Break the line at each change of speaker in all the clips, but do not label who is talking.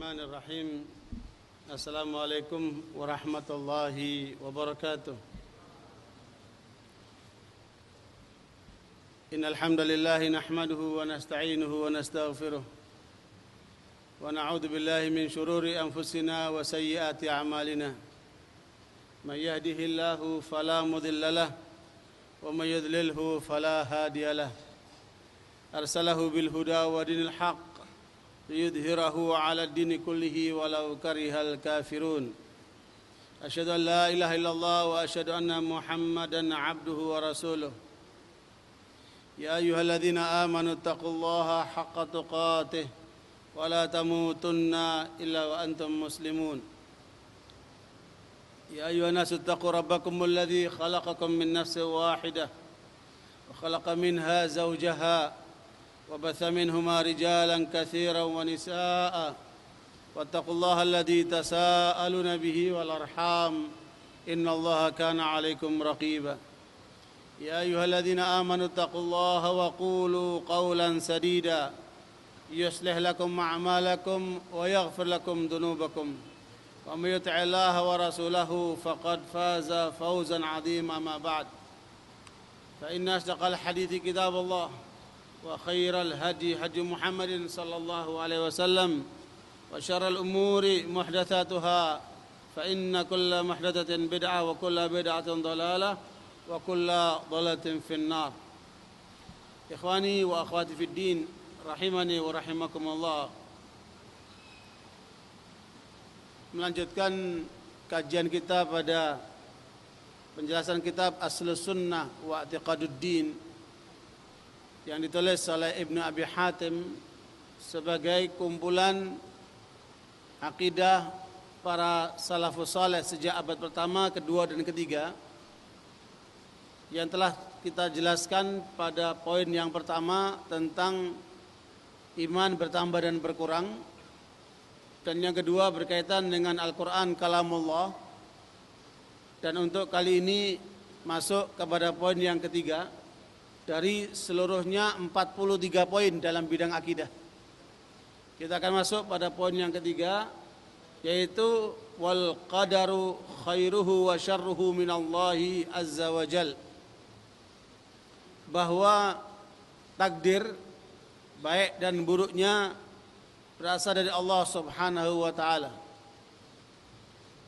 Bismillahirrahmanirrahim. Assalamualaikum warahmatullahi wabarakatuh. Innal hamdalillah nahmaduhu wa nasta'inuhu wa nastaghfiruh. Wa na'udzu billahi min shururi anfusina wa sayyiati a'malina. May yahdihillahu fala mudilla lahu wa may yudlilhu fala hadiya lahu. Arsalahu bil huda wa dinil haqq liyudhhirahu 'ala ad-dini kullihi walau karihal kafirun. Asyhadu an la ilaha illallah wa asyhadu anna Muhammadan 'abduhu wa rasuluh. Ya ayyuhalladzina amanu taqullaha haqqa tuqatih wa la tamutunna illa wa antum muslimun. Ya ayyuhan nasu taqu rabbakumul ladzi khalaqakum min nafsin wahidah wa khalaqa minha zawjaha وبث منهما رجالا كثيرا ونساء واتقوا الله الذي تساءلون به والأرحام إن الله كان عليكم رقيبا يا أيها الذين آمنوا اتقوا الله وقولوا قولا سديدا يصلح لكم أعمالكم ويغفر لكم ذنوبكم ومن يطع الله ورسوله فقد فاز فوزا عظيما. أما بعد فإن أصدق الحديث كتاب الله وخير الهدي هدي محمد صلى الله عليه وسلم وشر الأمور محدثاتها فإن كل محدثة بدعة وكل بدعة ضلالة وكل ضلالة في النار. إخواني وأخواتي في الدين rahimani wa rahimakumullah. Melanjutkan kajian kita pada penjelasan kitab Aslus Sunnah wa I'tiqaduddin yang ditulis oleh Ibnu Abi Hatim sebagai kumpulan akidah para salafus saleh sejak abad pertama, kedua dan ketiga, yang telah kita jelaskan pada poin yang pertama tentang iman bertambah dan berkurang, dan yang kedua berkaitan dengan Al-Quran kalamullah, dan untuk kali ini masuk kepada poin yang ketiga dari seluruhnya 43 poin dalam bidang akidah. Kita akan masuk pada poin yang ketiga, yaitu wal qadaru khairuhu wa syarruhu minallahi azza wa jal. Bahwa takdir baik dan buruknya berasal dari Allah Subhanahu wa taala.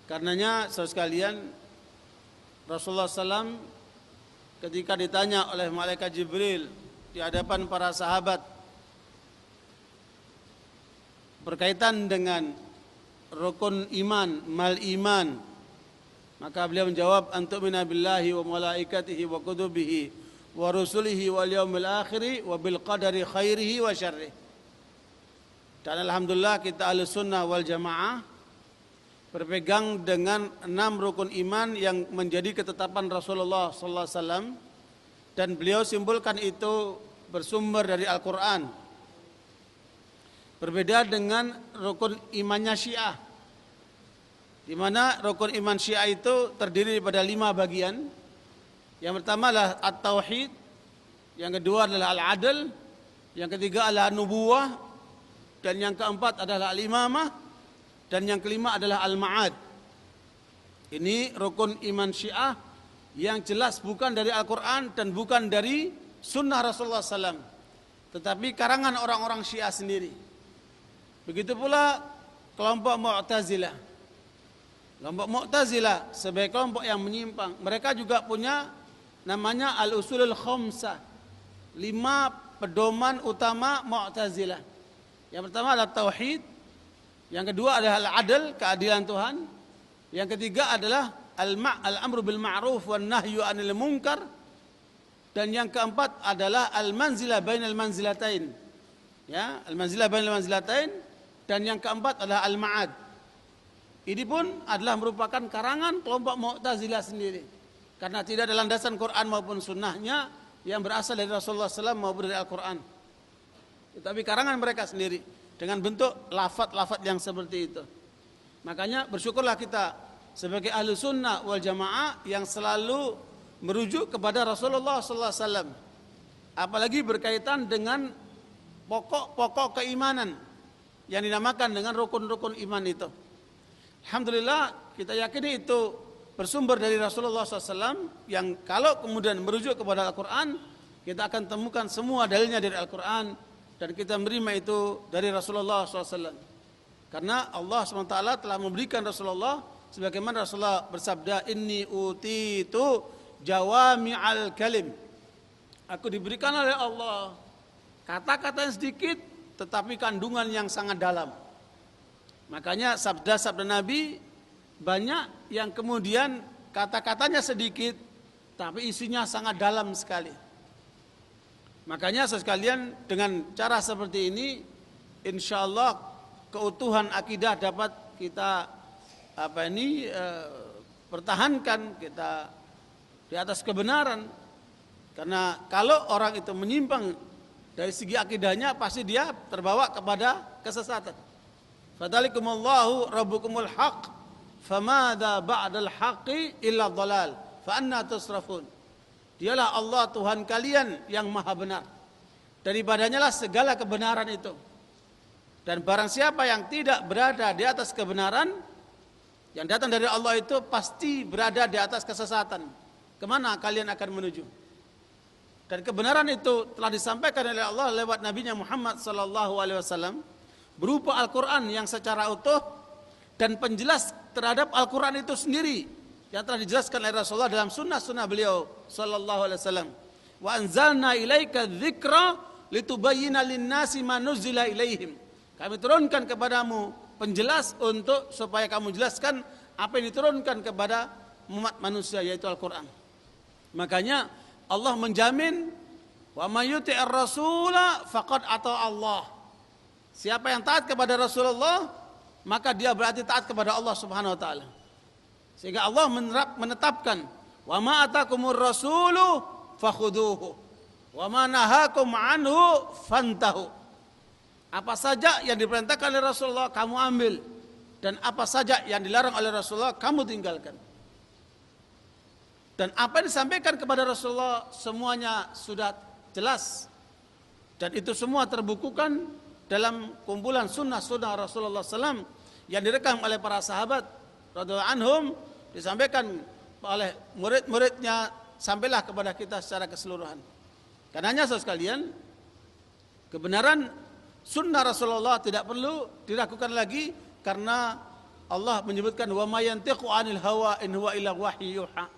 Karenanya saudara sekalian, Rasulullah SAW ketika ditanya oleh malaikat Jibril di hadapan para sahabat berkaitan dengan rukun iman, mal iman, maka beliau menjawab, antu'mina billahi wa malaikatihi wa kutubihi wa rusulihi wal yaumil akhiri wa bil qadari khairihi wa syarrihi. Dan alhamdulillah kita Ahlus Sunnah wal Jamaah berpegang dengan 6 rukun iman yang menjadi ketetapan Rasulullah sallallahu alaihi wasallam, dan beliau simpulkan itu bersumber dari Al-Qur'an. Berbeda dengan rukun imannya Syiah, di mana rukun iman Syiah itu terdiri daripada 5 bagian. Yang pertama adalah at-tauhid, yang kedua adalah al-adl, yang ketiga adalah nubuwah, dan yang keempat adalah al-imamah, dan yang kelima adalah al-ma'ad. Ini rukun iman Syiah yang jelas bukan dari Al-Quran dan bukan dari sunnah Rasulullah SAW, tetapi karangan orang-orang Syiah sendiri. Begitu pula kelompok Mu'tazilah. Kelompok Mu'tazilah sebagai kelompok yang menyimpang, mereka juga punya namanya al-usulul khamsah, 5 pedoman utama Mu'tazilah. Yang pertama adalah tauhid, yang kedua adalah al-adl, keadilan Tuhan, yang ketiga adalah al-amru bil ma'ruf wan nahyu 'anil munkar, dan yang keempat adalah al-manzilah bainal manzilatain. Ya, al-manzilah bainal manzilatain, dan yang keempat adalah al-ma'ad. Ini pun adalah merupakan karangan kelompok Mu'tazilah sendiri, karena tidak ada landasan Quran maupun sunnahnya yang berasal dari Rasulullah SAW maupun dari Al-Quran, tetapi karangan mereka sendiri dengan bentuk lafaz-lafaz yang seperti itu. Makanya bersyukurlah kita sebagai ahlu sunnah wal jamaah yang selalu merujuk kepada Rasulullah SAW, apalagi berkaitan dengan pokok-pokok keimanan yang dinamakan dengan rukun-rukun iman itu. Alhamdulillah kita yakini itu bersumber dari Rasulullah SAW, yang kalau kemudian merujuk kepada Al-Quran, kita akan temukan semua dalilnya dari Al-Quran, dan kita menerima itu dari Rasulullah SAW. Karena Allah SWT telah memberikan Rasulullah, sebagaimana Rasulullah bersabda, inni utitu jawami'al kalim. Aku diberikan oleh Allah kata-kata yang sedikit tetapi kandungan yang sangat dalam. Makanya sabda-sabda Nabi banyak yang kemudian kata-katanya sedikit tapi isinya sangat dalam sekali. Makanya sekalian, dengan cara seperti ini insyaallah keutuhan akidah dapat kita pertahankan, kita di atas kebenaran. Karena kalau orang itu menyimpang dari segi akidahnya, pasti dia terbawa kepada kesesatan. Fadzalikumullahu rabbukumul haq famadza ba'dal haqqi illa dhalal fa anna tusrafun. Dialah Allah Tuhan kalian yang maha benar, daripadanya lah segala kebenaran itu. Dan barang siapa yang tidak berada di atas kebenaran yang datang dari Allah itu pasti berada di atas kesesatan. Kemana kalian akan menuju? Dan kebenaran itu telah disampaikan oleh Allah lewat Nabi-Nya Muhammad SAW berupa Al-Quran yang secara utuh dan penjelas terhadap Al-Quran itu sendiri yang telah dijelaskan oleh Rasulullah dalam sunnah-sunnah beliau SAW. Wa anzalna ilaika dzikra litubayyina lin-nasi ma nuzila ilaihim. Kami turunkan kepadamu penjelas untuk supaya kamu jelaskan apa yang diturunkan kepada umat manusia, yaitu Al-Quran. Makanya Allah menjamin, wa may yuti'ir rasula faqad ata Allah. Siapa yang taat kepada Rasulullah, maka dia berarti taat kepada Allah Subhanahu wa taala. Sehingga Allah menetapkan, wa ma atakumur rasulu fakhuduhu wa ma nahakum anhu fantahu. Apa saja yang diperintahkan oleh Rasulullah kamu ambil, dan apa saja yang dilarang oleh Rasulullah kamu tinggalkan. Dan apa yang disampaikan kepada Rasulullah semuanya sudah jelas, dan itu semua terbukukan dalam kumpulan sunnah-sunnah Rasulullah SAW yang direkam oleh para sahabat radhiyallahu anhum, disampaikan oleh murid-muridnya sampailah kepada kita secara keseluruhan. Karenanya saudara sekalian, kebenaran sunnah Rasulullah tidak perlu diragukan lagi, karena Allah menyebutkan wa may yantiqu 'anil hawa in huwa illa wahyu yuha.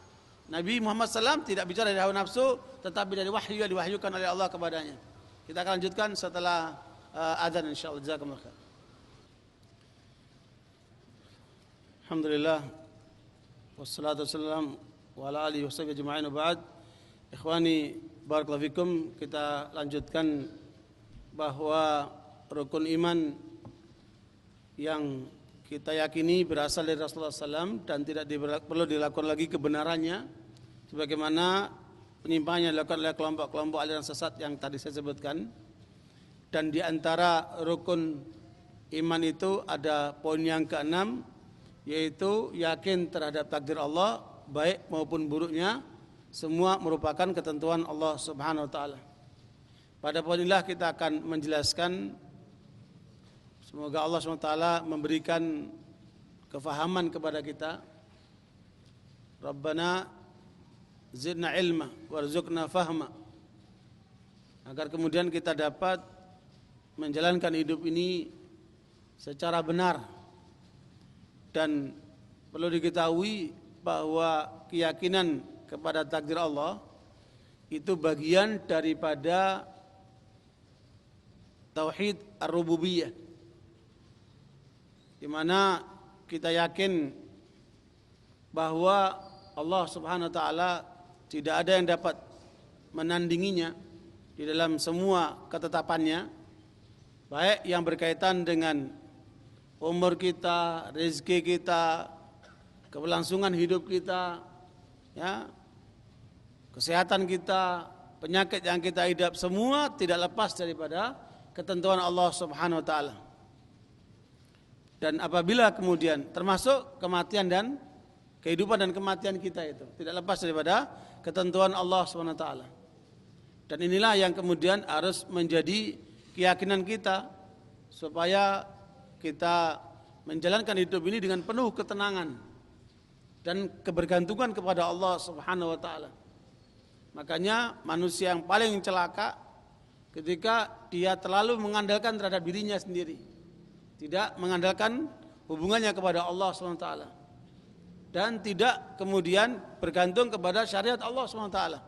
Nabi Muhammad SAW tidak bicara dari hawa nafsu, tetapi dari wahyu yang diwahyukan oleh Allah kepadanya. Kita akan lanjutkan setelah azan insyaallah. Jazakumullah khair. Alhamdulillah wassalatu wassalamu ala alihi washabihi ajma'in wa ba'd. Ikhwani barakallahu fikum, kita lanjutkan bahwa rukun iman yang kita yakini berasal dari Rasulullah SAW dan tidak perlu dilakukan lagi kebenarannya, sebagaimana penyimpangannya dilakukan oleh kelompok-kelompok aliran sesat yang tadi saya sebutkan. Dan di antara rukun iman itu ada poin yang keenam, yaitu yakin terhadap takdir Allah, baik maupun buruknya, semua merupakan ketentuan Allah Subhanahu wa taala. Pada poin inilah kita akan menjelaskan, semoga Allah SWT memberikan kefahaman kepada kita. Rabbana zidna ilma warzuqna fahma, agar kemudian kita dapat menjalankan hidup ini secara benar. Dan perlu diketahui bahwa keyakinan kepada takdir Allah itu bagian daripada tauhid ar-rububiyah, di mana kita yakin bahwa Allah Subhanahu wa taala tidak ada yang dapat menandinginya di dalam semua ketetapannya, baik yang berkaitan dengan umur kita, rezeki kita, keberlangsungan hidup kita, ya, kesehatan kita, penyakit yang kita hidap, semua tidak lepas daripada ketentuan Allah Subhanahu wa taala. Dan apabila kemudian termasuk kematian dan kehidupan dan kematian kita itu tidak lepas daripada ketentuan Allah Subhanahu wa taala. Dan inilah yang kemudian harus menjadi keyakinan kita, supaya kita menjalankan hidup ini dengan penuh ketenangan dan kebergantungan kepada Allah Subhanahu wa taala. Makanya manusia yang paling celaka ketika dia terlalu mengandalkan terhadap dirinya sendiri, tidak mengandalkan hubungannya kepada Allah Subhanahu wa taala, dan tidak kemudian bergantung kepada syariat Allah Subhanahu wa taala.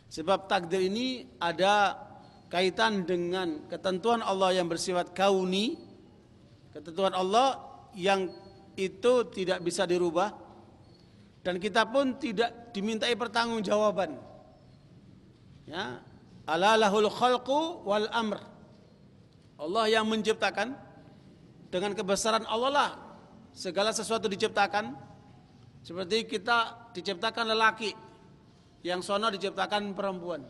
Sebab takdir ini ada kaitan dengan ketentuan Allah yang bersifat kauni, ketentuan Allah yang itu tidak bisa dirubah, dan kita pun tidak dimintai pertanggungjawaban. Ya, ala lahul khalqu wal amr. Allah yang menciptakan, dengan kebesaran Allah lah segala sesuatu diciptakan. Seperti kita diciptakan lelaki, yang sono diciptakan perempuan.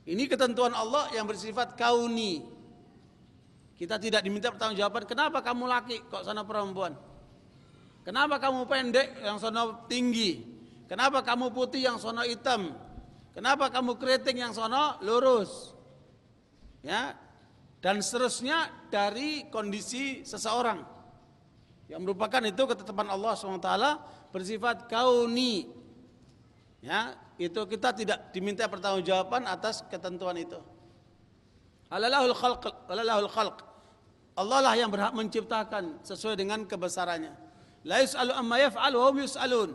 Ini ketentuan Allah yang bersifat kauni. Kita tidak diminta pertanggungjawaban, kenapa kamu laki kok sono perempuan? Kenapa kamu pendek yang sono tinggi? Kenapa kamu putih yang sono hitam? Kenapa kamu keriting yang sono lurus? Ya, dan seterusnya dari kondisi seseorang yang merupakan itu ketetapan Allah SWT bersifat kauni. Ya, itu kita tidak diminta pertanggungjawaban atas ketentuan itu. Alalahul khalq. Allah lah yang berhak menciptakan sesuai dengan kebesarannya. La yus'alu amma yaf'al wa hum yus'alun.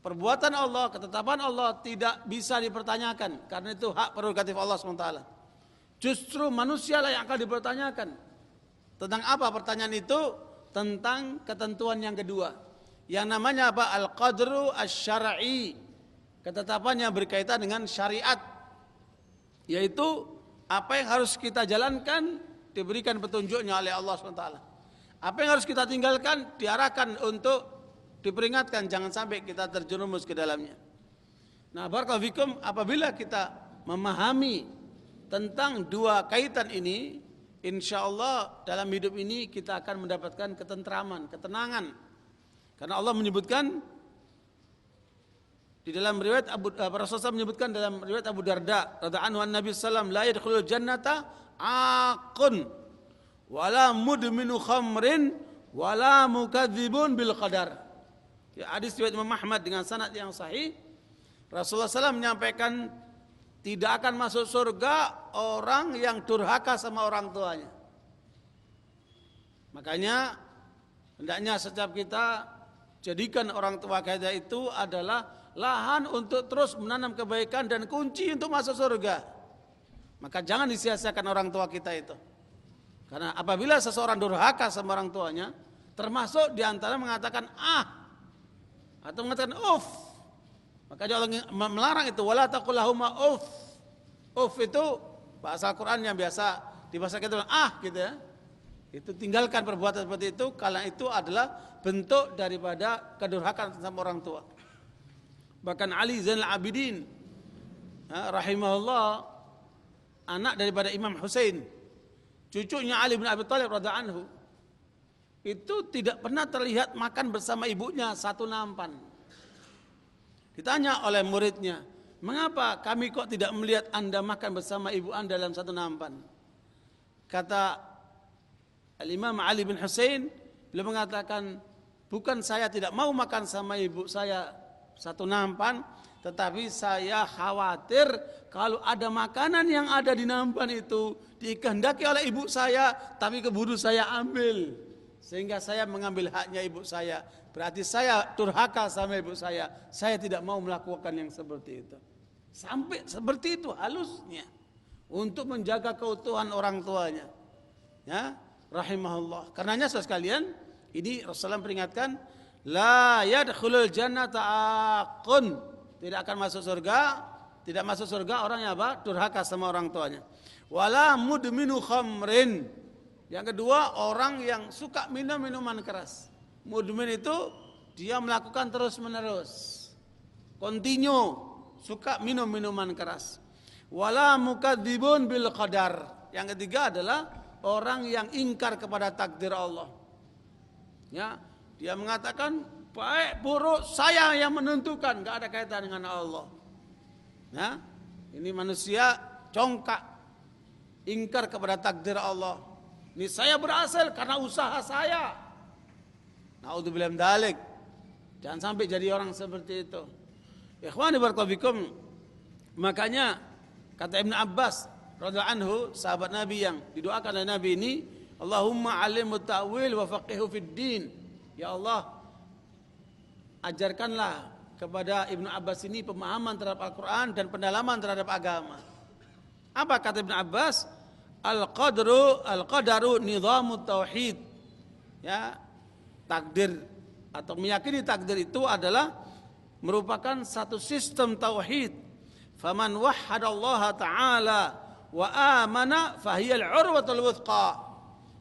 Perbuatan Allah, ketetapan Allah tidak bisa dipertanyakan, karena itu hak prerogatif Allah SWT. Justru manusia lah yang akan dipertanyakan. Tentang apa pertanyaan itu? Tentang ketentuan yang kedua, yang namanya apa? Al-qadru asy-syar'i. Ketetapan yang berkaitan dengan syariat, yaitu apa yang harus kita jalankan diberikan petunjuknya oleh Allah SWT. Apa yang harus kita tinggalkan diarahkan untuk diperingatkan, jangan sampai kita terjerumus ke dalamnya. Nah, barakallahu fikum, apabila kita memahami tentang dua kaitan ini, insya Allah dalam hidup ini kita akan mendapatkan ketentraman, ketenangan. Karena Allah menyebutkan di dalam riwayat Rasulullah menyebutkan dalam riwayat Abu Darda radhiyallahu anhu, Nabi sallam la yadkhulul jannata aqun wala mudminu khamrin wala mukadzibun bil qadar. Ya, hadis riwayat Imam Ahmad dengan sanad yang sahih. Rasulullah SAW menyampaikan tidak akan masuk surga orang yang durhaka sama orang tuanya. Makanya hendaknya setiap kita jadikan orang tua kita itu adalah lahan untuk terus menanam kebaikan dan kunci untuk masuk surga. Maka jangan disia-siakan orang tua kita itu. Karena apabila seseorang durhaka sama orang tuanya, termasuk diantara mengatakan atau mengatakan uff, maka Allah melarang itu, wala taqul lahuma uff. Uff itu bahasa Quran yang biasa di bahasa kita gitu ya. Itu tinggalkan perbuatan seperti itu, karena itu adalah bentuk daripada kedurhakaan sama orang tua. Bahkan Ali Zainal Abidin rahimahullah, anak daripada Imam Husain, cucunya Ali bin Abi Thalib radhiyallahu anhu, itu tidak pernah terlihat makan bersama ibunya satu nampan. Ditanya oleh muridnya, mengapa kami kok tidak melihat anda makan bersama ibu anda dalam satu nampan? Kata Al-Imam Ali bin Husain, beliau mengatakan, bukan saya tidak mau makan sama ibu saya satu nampan, tetapi saya khawatir kalau ada makanan yang ada di nampan itu dikehendaki oleh ibu saya, tapi keburu saya ambil, sehingga saya mengambil haknya ibu saya. Berarti saya durhaka sama ibu saya tidak mau melakukan yang seperti itu. Sampai seperti itu halusnya untuk menjaga keutuhan orang tuanya. Ya, rahimahullah. Karenanya saudara sekalian, ini Rasulullah peringatkan, la yadkhulul jannata aqun, tidak akan masuk surga, tidak masuk surga orang yang apa? Durhaka sama orang tuanya. Wala mudminu khamrin. Yang kedua, orang yang suka minum minuman keras. Mudmin itu dia melakukan terus-menerus, continue, suka minum minuman keras. Wala mukadzibun bil qadar. Yang ketiga adalah orang yang ingkar kepada takdir Allah. Ya, dia mengatakan baik buruk saya yang menentukan, enggak ada kaitan dengan Allah. Ya, ini manusia congkak, ingkar kepada takdir Allah. Ini saya berhasil karena usaha saya. Naudzubillah min dzalik. Jangan sampai jadi orang seperti itu. Ikhwani barakallahu fikum. Makanya kata Ibnu Abbas radhiyallahu anhu, sahabat Nabi yang didoakan oleh Nabi ini, Allahumma alimhu ta'wil wa faqihu fid din. Ya Allah, ajarkanlah kepada Ibnu Abbas ini pemahaman terhadap Al-Quran dan pendalaman terhadap agama. Apa kata Ibnu Abbas? Al-qadaru nizamut tauhid. Ya, takdir atau meyakini takdir itu adalah merupakan satu sistem tauhid. Faman wahhadallaha ta'ala wa amana fahiyal urwatul wuthqa.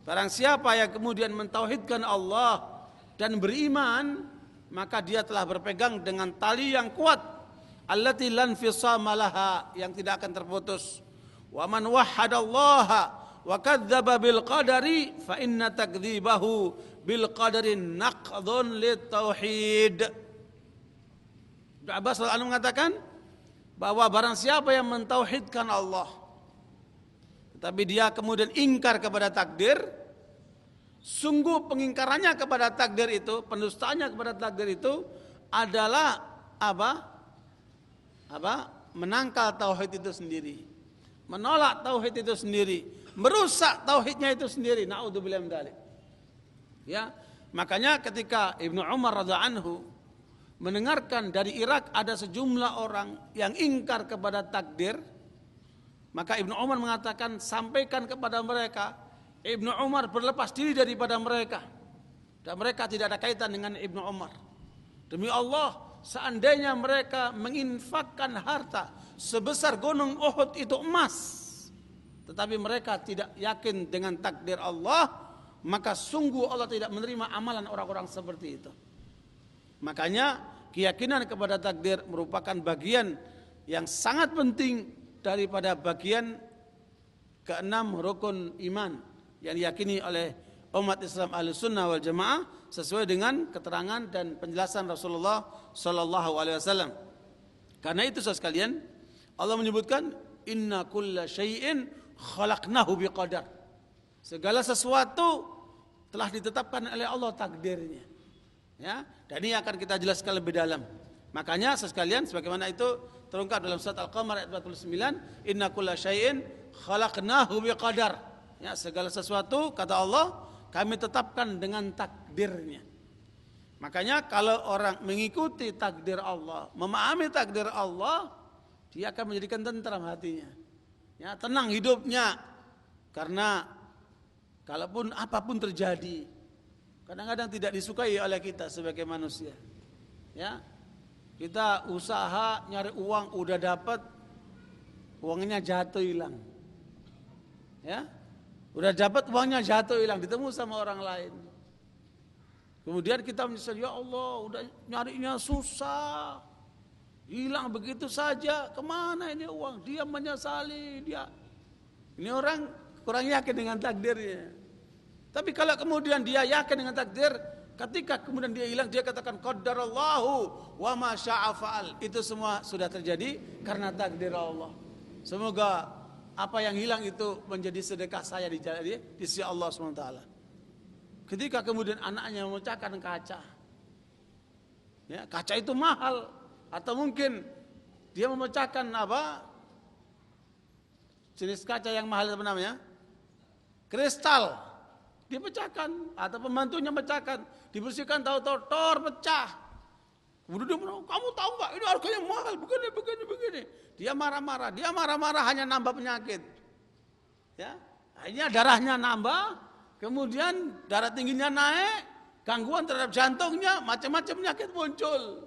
Barang siapa yang kemudian mentauhidkan Allah dan beriman, maka dia telah berpegang dengan tali yang kuat, allati lan fisama laha, yang tidak akan terputus. Wa man wahhadallaha wa kadzdzaba bil qadari fa inna takdzibahu bil qadari naqdhun lit tauhid. Ibnu Abbas radhiyallahu anhu mengatakan bahwa barang siapa yang mentauhidkan Allah tetapi dia kemudian ingkar kepada takdir, sungguh pengingkarannya kepada takdir itu, pendustaannya kepada takdir itu adalah apa? Menangkal tauhid itu sendiri, menolak tauhid itu sendiri, merusak tauhidnya itu sendiri. Naudzubillah min dzalik. Ya, makanya ketika Ibnu Umar radhiyallahu anhu mendengarkan dari Irak ada sejumlah orang yang ingkar kepada takdir, maka Ibnu Umar mengatakan, sampaikan kepada mereka, Ibnu Umar berlepas diri daripada mereka, dan mereka tidak ada kaitan dengan Ibnu Umar. Demi Allah, seandainya mereka menginfakkan harta sebesar gunung Uhud itu emas, tetapi mereka tidak yakin dengan takdir Allah, maka sungguh Allah tidak menerima amalan orang-orang seperti itu. Makanya keyakinan kepada takdir merupakan bagian yang sangat penting daripada bagian keenam rukun iman yang diyakini oleh umat Islam Ahlussunnah wal Jamaah sesuai dengan keterangan dan penjelasan Rasulullah sallallahu alaihi wasallam. Karena itu saudara sekalian, Allah menyebutkan inna kulla syai'in khalaqnahu biqadar. Segala sesuatu telah ditetapkan oleh Allah takdirnya. Ya, dan ini akan kita jelaskan lebih dalam. Makanya sekalian, sebagaimana itu terungkap dalam surat Al-Qamar ayat 49, inna kulla syai'in khalaqnahu biqadar. Ya, segala sesuatu kata Allah kami tetapkan dengan takdirnya. Makanya kalau orang mengikuti takdir Allah, memahami takdir Allah, dia akan menjadikan tentram hatinya. Ya, tenang hidupnya. Karena kalaupun apapun terjadi, kadang-kadang tidak disukai oleh kita sebagai manusia. Ya, kita usaha nyari uang, udah dapat, uangnya jatuh hilang. Ya, udah dapat uangnya jatuh hilang, ditemu sama orang lain. Kemudian kita menyesal, ya Allah, udah nyarinya susah, hilang begitu saja. Kemana ini uang? Dia menyesali, dia. Ini orang kurang yakin dengan takdirnya. Tapi kalau kemudian dia yakin dengan takdir, ketika kemudian dia hilang, dia katakan qaddarallahu wa ma syaa fa'al. Itu semua sudah terjadi karena takdir Allah. Semoga apa yang hilang itu menjadi sedekah saya di sisi Allah SWT. Ketika kemudian anaknya memecahkan kaca, ya, kaca itu mahal, atau mungkin dia memecahkan apa? Jenis kaca yang mahal apa namanya? Kristal. Dia pecahkan, atau pembantunya pecahkan, dibersihkan, tahu-tahu tor pecah. Kemudian dia bilang, kamu tahu nggak ini harganya mahal, begini. Dia marah-marah hanya nambah penyakit. Ya, akhirnya darahnya nambah, kemudian darah tingginya naik, gangguan terhadap jantungnya, macam-macam penyakit muncul.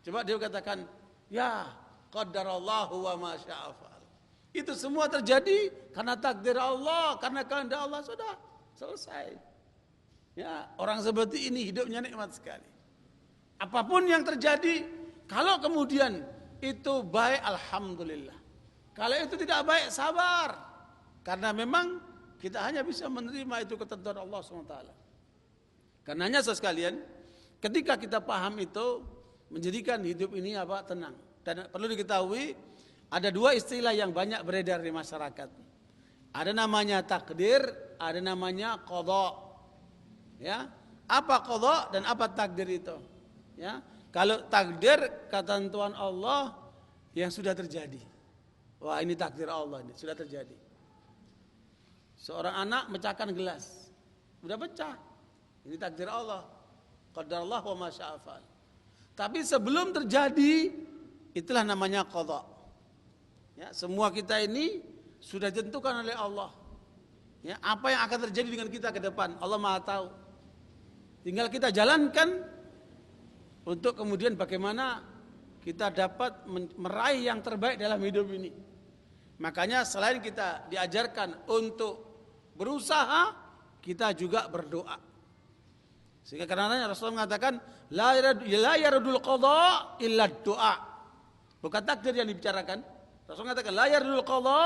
Coba dia katakan, ya qaddarallahu wa ma syaa fa'al. Itu semua terjadi karena takdir Allah, karena kehendak Allah, sudah selesai. Ya, orang seperti ini hidupnya nikmat sekali. Apapun yang terjadi, kalau kemudian itu baik, alhamdulillah. Kalau itu tidak baik, sabar. Karena memang kita hanya bisa menerima itu ketentuan Allah SWT. Karenanya sekalian, ketika kita paham itu, menjadikan hidup ini apa? Tenang. Dan perlu diketahui, ada dua istilah yang banyak beredar di masyarakat. Ada namanya takdir, ada namanya qadha. Ya. Apa qadha dan apa takdir itu? Ya. Kalau takdir ketentuan Allah yang sudah terjadi. Wah, ini takdir Allah, ini sudah terjadi. Seorang anak mecahkan gelas. Sudah pecah. Ini takdir Allah. Qadarullah wa ma syaa fa'al. Tapi sebelum terjadi, itulah namanya qadha. Ya, semua kita ini sudah ditentukan oleh Allah. Ya, apa yang akan terjadi dengan kita ke depan, Allah Maha tahu. Tinggal kita jalankan untuk kemudian bagaimana kita dapat meraih yang terbaik dalam hidup ini. Makanya selain kita diajarkan untuk berusaha, kita juga berdoa. Sehingga karena Rasulullah mengatakan la yaradul qadha illa doa. Bukan takdir yang dibicarakan. Rasulullah mengatakan la yaradul qadha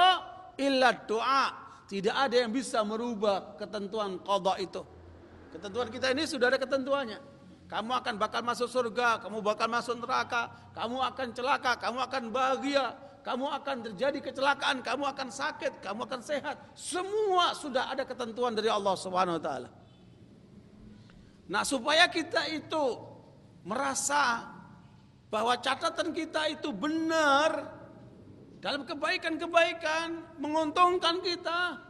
illa doa. Tidak ada yang bisa merubah ketentuan qadha itu. Ketentuan kita ini sudah ada ketentuannya. Kamu akan bakal masuk surga, kamu bakal masuk neraka, kamu akan celaka, kamu akan bahagia, kamu akan terjadi kecelakaan, kamu akan sakit, kamu akan sehat. Semua sudah ada ketentuan dari Allah Subhanahu wa taala. Nah, supaya kita itu merasa bahwa catatan kita itu benar dalam kebaikan-kebaikan menguntungkan kita,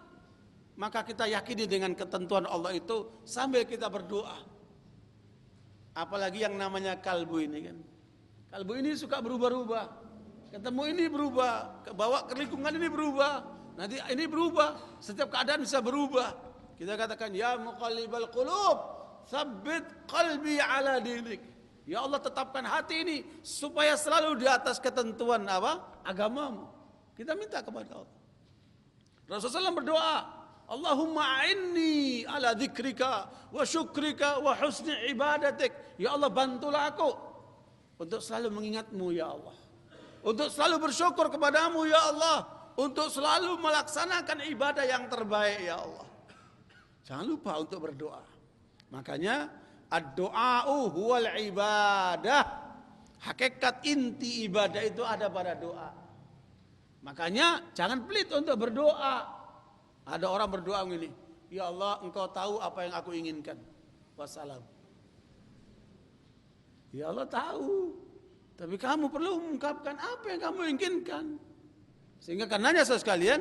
maka kita yakini dengan ketentuan Allah itu sambil kita berdoa. Apalagi yang namanya kalbu ini kan. Kalbu ini suka berubah-ubah. Ketemu ini berubah, bawa ke lingkungan ini berubah. Nanti ini berubah, setiap keadaan bisa berubah. Kita katakan ya muqallibal qulub, tsabbit qalbi ala dinik. Ya Allah, tetapkan hati ini supaya selalu di atas ketentuan apa? Agamamu. Kita minta kepada Allah. Rasulullah SAW berdoa, Allahumma a'inni ala dzikrika wa syukrika wa husni ibadatik. Ya Allah, bantulah aku untuk selalu mengingatmu ya Allah. Untuk selalu bersyukur kepadamu ya Allah. Untuk selalu melaksanakan ibadah yang terbaik ya Allah. Jangan lupa untuk berdoa. Makanya ad-du'a'u huwal ibadah. Hakikat inti ibadah itu ada pada doa. Makanya jangan pelit untuk berdoa. Ada orang berdoa begini, ya Allah, engkau tahu apa yang aku inginkan. Wassalam. Ya Allah tahu, tapi kamu perlu mengungkapkan apa yang kamu inginkan. Sehingga karenanya saudara sekalian,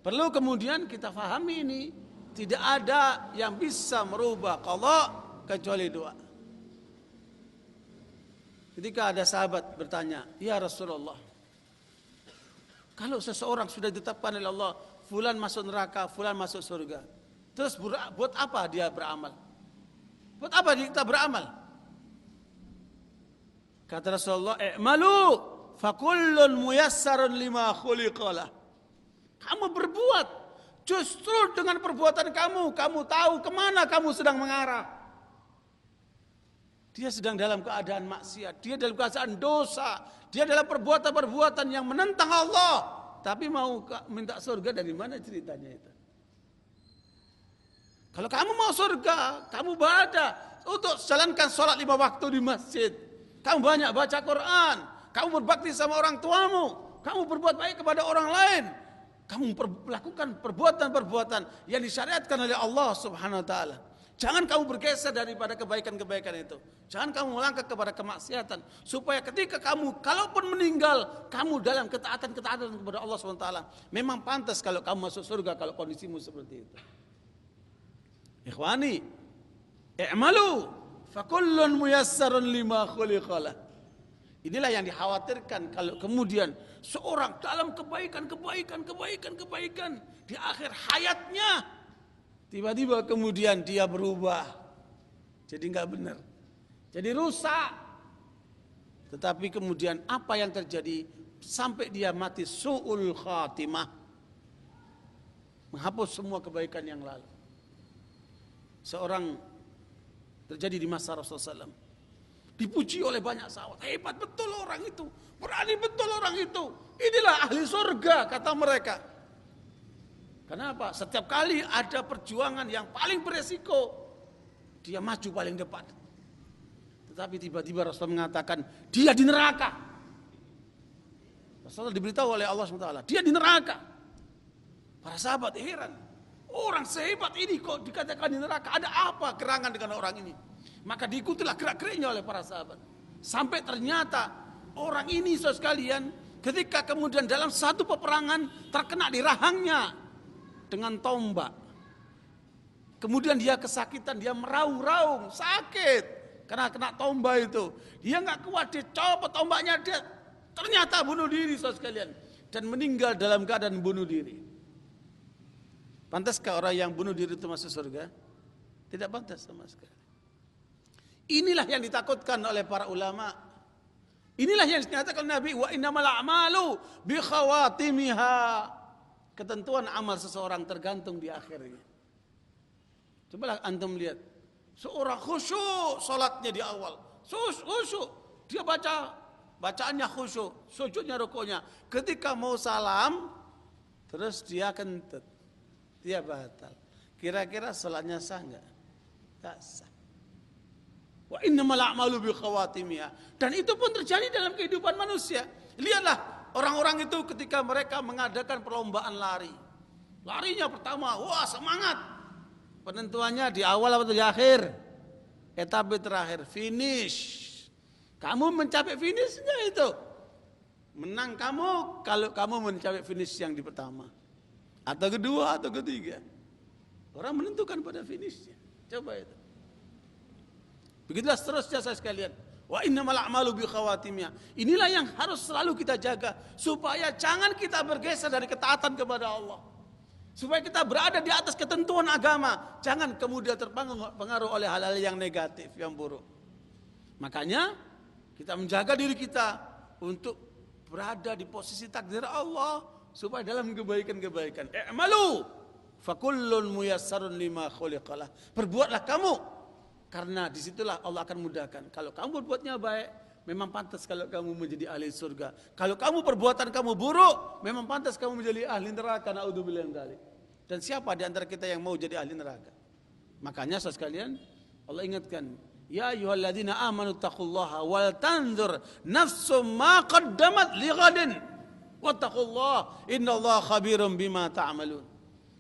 perlu kemudian kita fahami ini, tidak ada yang bisa merubah qadha kecuali doa. Ketika ada sahabat bertanya, ya Rasulullah, kalau seseorang sudah ditetapkan oleh Allah, fulan masuk neraka, fulan masuk surga, terus buat apa dia beramal? Buat apa kita beramal? Kata Rasulullah, i'malu fakullun muyassarun lima khuliqalah. Kamu berbuat, justru dengan perbuatan kamu tahu kemana kamu sedang mengarah. Dia sedang dalam keadaan maksiat, dia dalam keadaan dosa, dia dalam perbuatan-perbuatan yang menentang Allah, tapi mau minta surga, dari mana ceritanya itu? Kalau kamu mau surga, kamu beradah untuk jalankan sholat 5 waktu di masjid, kamu banyak baca Quran, kamu berbakti sama orang tuamu, kamu berbuat baik kepada orang lain, kamu melakukan perbuatan-perbuatan yang disyariatkan oleh Allah Subhanahu wa taala. Jangan kamu bergeser daripada kebaikan-kebaikan itu. Jangan kamu melangkah kepada kemaksiatan. Supaya ketika kamu, kalaupun meninggal, kamu dalam ketaatan-ketaatan kepada Allah SWT. Memang pantas kalau kamu masuk surga kalau kondisimu seperti itu. Ikhwani, i'malu fakullun muyassarun lima khuliqalah. Inilah yang dikhawatirkan kalau kemudian seorang dalam kebaikan di akhir hayatnya tiba-tiba kemudian dia berubah, jadi nggak benar, jadi rusak. Tetapi kemudian apa yang terjadi sampai dia mati su'ul khatimah, menghapus semua kebaikan yang lalu. Seorang terjadi di masa Rasulullah SAW, dipuji oleh banyak sahabat, hebat betul orang itu, berani betul orang itu, inilah ahli surga kata mereka. Kenapa? Setiap kali ada perjuangan yang paling beresiko, dia maju paling depan. Tetapi tiba-tiba Rasulullah mengatakan, dia di neraka. Rasulullah diberitahu oleh Allah SWT, dia di neraka. Para sahabat heran. Orang sehebat ini kok dikatakan di neraka, ada apa gerangan dengan orang ini? Maka diikutilah gerak-geriknya oleh para sahabat. Sampai ternyata orang ini saudara sekalian, ketika kemudian dalam satu peperangan terkena di rahangnya dengan tombak. Kemudian dia kesakitan, dia meraung-raung, sakit karena kena tombak itu. Dia nggak kuat, dia copot tombaknya, dia ternyata bunuh diri saudara sekalian, dan meninggal dalam keadaan bunuh diri. Pantaskah orang yang bunuh diri itu masuk surga? Tidak pantas sama sekali. Inilah yang ditakutkan oleh para ulama. Inilah yang dinyatakan Nabi, wa innamal a'malu bi khawatimiha. Ketentuan amal seseorang tergantung di akhirnya. Cobalah antum lihat, seorang khusyuk salatnya di awal, khusyuk, dia bacaannya khusyuk, sujudnya, rukuknya. Ketika mau salam, terus dia kentut. Dia batal. Kira-kira salatnya sah enggak? Tak sah. Wa innamal a'malu bi khawatimiha. Dan itu pun terjadi dalam kehidupan manusia. Lihatlah orang-orang itu ketika mereka mengadakan perlombaan lari. Larinya pertama, wah semangat. Penentuannya di awal atau di akhir? Etape terakhir, finish. Kamu mencapai finishnya itu. Menang kamu kalau kamu mencapai finish yang di pertama. Atau kedua atau ketiga. Orang menentukan pada finishnya. Coba itu. Begitulah seterusnya saya sekalian. Wa innamal a'malu bi khawatimnya. Inilah yang harus selalu kita jaga supaya jangan kita bergeser dari ketaatan kepada Allah. Supaya kita berada di atas ketentuan agama, jangan kemudian terpengaruh oleh hal-hal yang negatif, yang buruk. Makanya kita menjaga diri kita untuk berada di posisi takdir Allah supaya dalam kebaikan-kebaikan. I'malu fakullun muyassarun lima khuliqalah. Perbuatlah kamu, karena disitulah Allah akan mudahkan. Kalau kamu berbuatnya baik, memang pantas kalau kamu menjadi ahli surga. Kalau kamu perbuatan kamu buruk, memang pantas kamu menjadi ahli neraka. Naudzubillah min dzalik. Dan siapa di antara kita yang mau jadi ahli neraka? Makanya saudara sekalian, Allah ingatkan, ya ayyuhalladzina amanu taqullaha wal tanzur nafsum ma qaddamat lighadin. Wattaqullah innallaha khabirum bima ta'malun.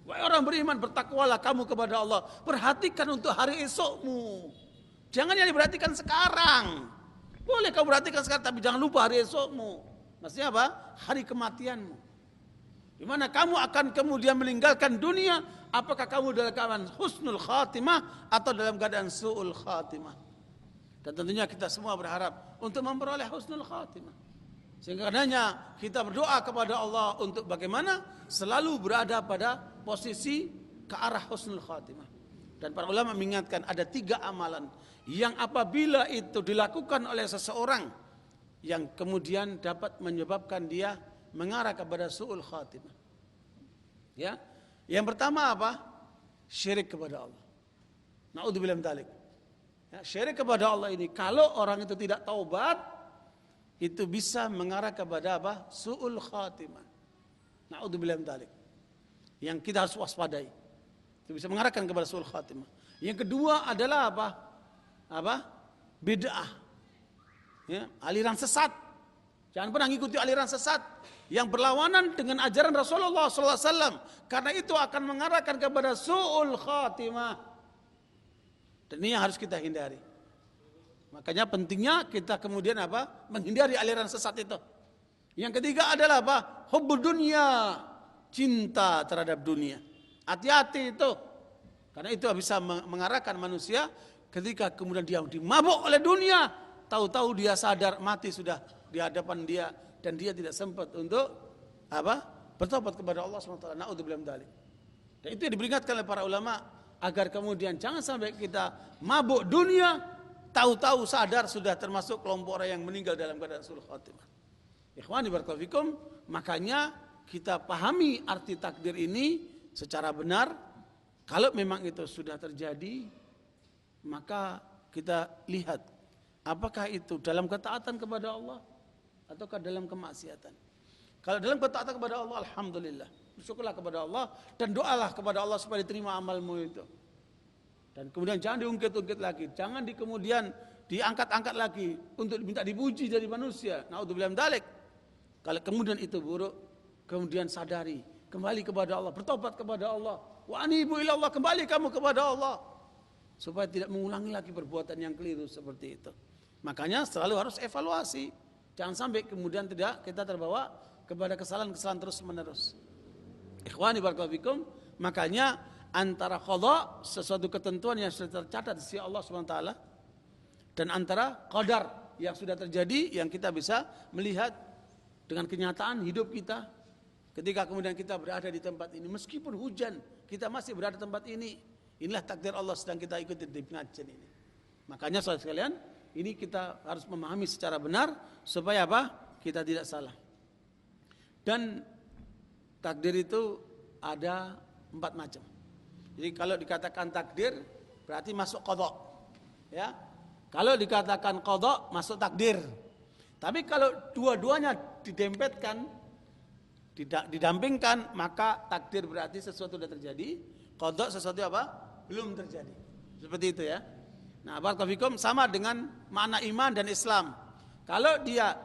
Wahai orang beriman, bertakwalah kamu kepada Allah. Perhatikan untuk hari esokmu. Jangan yang diperhatikan sekarang. Boleh kau perhatikan sekarang, tapi jangan lupa hari esokmu. Maksudnya apa? Hari kematianmu. Di mana kamu akan kemudian meninggalkan dunia. Apakah kamu dalam keadaan husnul khatimah atau dalam keadaan su'ul khatimah? Dan tentunya kita semua berharap untuk memperoleh husnul khatimah. Sehingga karenanya kita berdoa kepada Allah untuk bagaimana selalu berada pada posisi ke arah husnul khatimah. Dan para ulama mengingatkan ada 3 amalan yang apabila itu dilakukan oleh seseorang yang kemudian dapat menyebabkan dia mengarah kepada su'ul khatimah. Ya. Yang pertama apa? Syirik kepada Allah. Naudzubillah min dzalik. Ya, syirik kepada Allah ini kalau orang itu tidak taubat, itu bisa mengarah kepada apa? Su'ul khatimah. Na'udzubillah min dzalik. Yang kita harus waspadai. Itu bisa mengarahkan kepada su'ul khatimah. Yang kedua adalah apa? Apa? Bid'ah. Ya, aliran sesat. Jangan pernah mengikuti aliran sesat yang berlawanan dengan ajaran Rasulullah SAW. Karena itu akan mengarahkan kepada su'ul khatimah. Dan ini yang harus kita hindari. Makanya pentingnya kita kemudian apa? Menghindari aliran sesat itu. Yang ketiga adalah apa? Hubbud dunya, cinta terhadap dunia. Hati-hati itu. Karena itu bisa mengarahkan manusia ketika kemudian dia dimabuk oleh dunia, tahu-tahu dia sadar mati sudah di hadapan dia dan dia tidak sempat untuk apa? Bertobat kepada Allah SWT. Naudzubillah min dzalik. Dan itu diperingatkan oleh para ulama agar kemudian jangan sampai kita mabuk dunia, tahu-tahu sadar sudah termasuk kelompok orang yang meninggal dalam keadaan su'ul khatimah. Ikhwani barakallahu fikum, makanya kita pahami arti takdir ini secara benar. Kalau memang itu sudah terjadi, maka kita lihat apakah itu dalam ketaatan kepada Allah ataukah dalam kemaksiatan. Kalau dalam ketaatan kepada Allah, alhamdulillah, bersyukurlah kepada Allah dan doalah kepada Allah supaya diterima amalmu itu. Dan kemudian jangan diungkit-ungkit lagi, jangan kemudian diangkat-angkat lagi untuk minta dipuji dari manusia. Naudzubillah min dzalik. Kalau kemudian itu buruk, kemudian sadari, kembali kepada Allah, bertobat kepada Allah. Wa anibu ila Allah, kembali kamu kepada Allah. Supaya tidak mengulangi lagi perbuatan yang keliru seperti itu. Makanya selalu harus evaluasi. Jangan sampai kemudian tidak kita terbawa kepada kesalahan-kesalahan terus-menerus. Ikhwani barakallahu fikum, makanya antara qada, sesuatu ketentuan yang sudah tercatat di sisi Allah SWT, dan antara qadar yang sudah terjadi, yang kita bisa melihat dengan kenyataan hidup kita. Ketika kemudian kita berada di tempat ini, meskipun hujan, kita masih berada di tempat ini. Inilah takdir Allah sedang kita ikuti di pengajian ini. Makanya saudara sekalian, ini kita harus memahami secara benar supaya apa? Kita tidak salah. Dan takdir itu ada 4 macam. Jadi kalau dikatakan takdir berarti masuk qada. Ya. Kalau dikatakan qada masuk takdir. Tapi kalau dua-duanya didempetkan, didampingkan, maka takdir berarti sesuatu sudah terjadi, qada sesuatu apa? Belum terjadi. Seperti itu ya. Nah, barakallahu fikum, sama dengan makna iman dan Islam. Kalau dia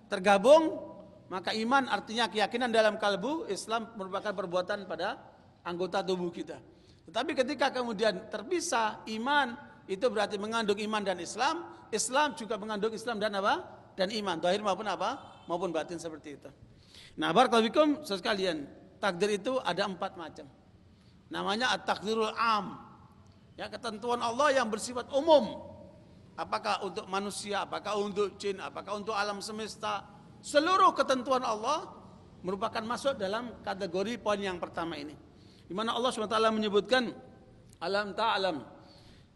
tergabung, maka iman artinya keyakinan dalam kalbu, Islam merupakan perbuatan pada anggota tubuh kita. Tetapi ketika kemudian terpisah, iman itu berarti mengandung iman dan Islam, Islam juga mengandung Islam dan apa? Dan iman, zahir maupun apa? Maupun batin seperti itu. Nah, barakallahu fikum sekalian, takdir itu ada 4 macam. Namanya at-takdirul am. Ya, ketentuan Allah yang bersifat umum. Apakah untuk manusia, apakah untuk jin, apakah untuk alam semesta, seluruh ketentuan Allah merupakan masuk dalam kategori poin yang pertama ini. Di mana Allah SWT menyebutkan, alam ta'lam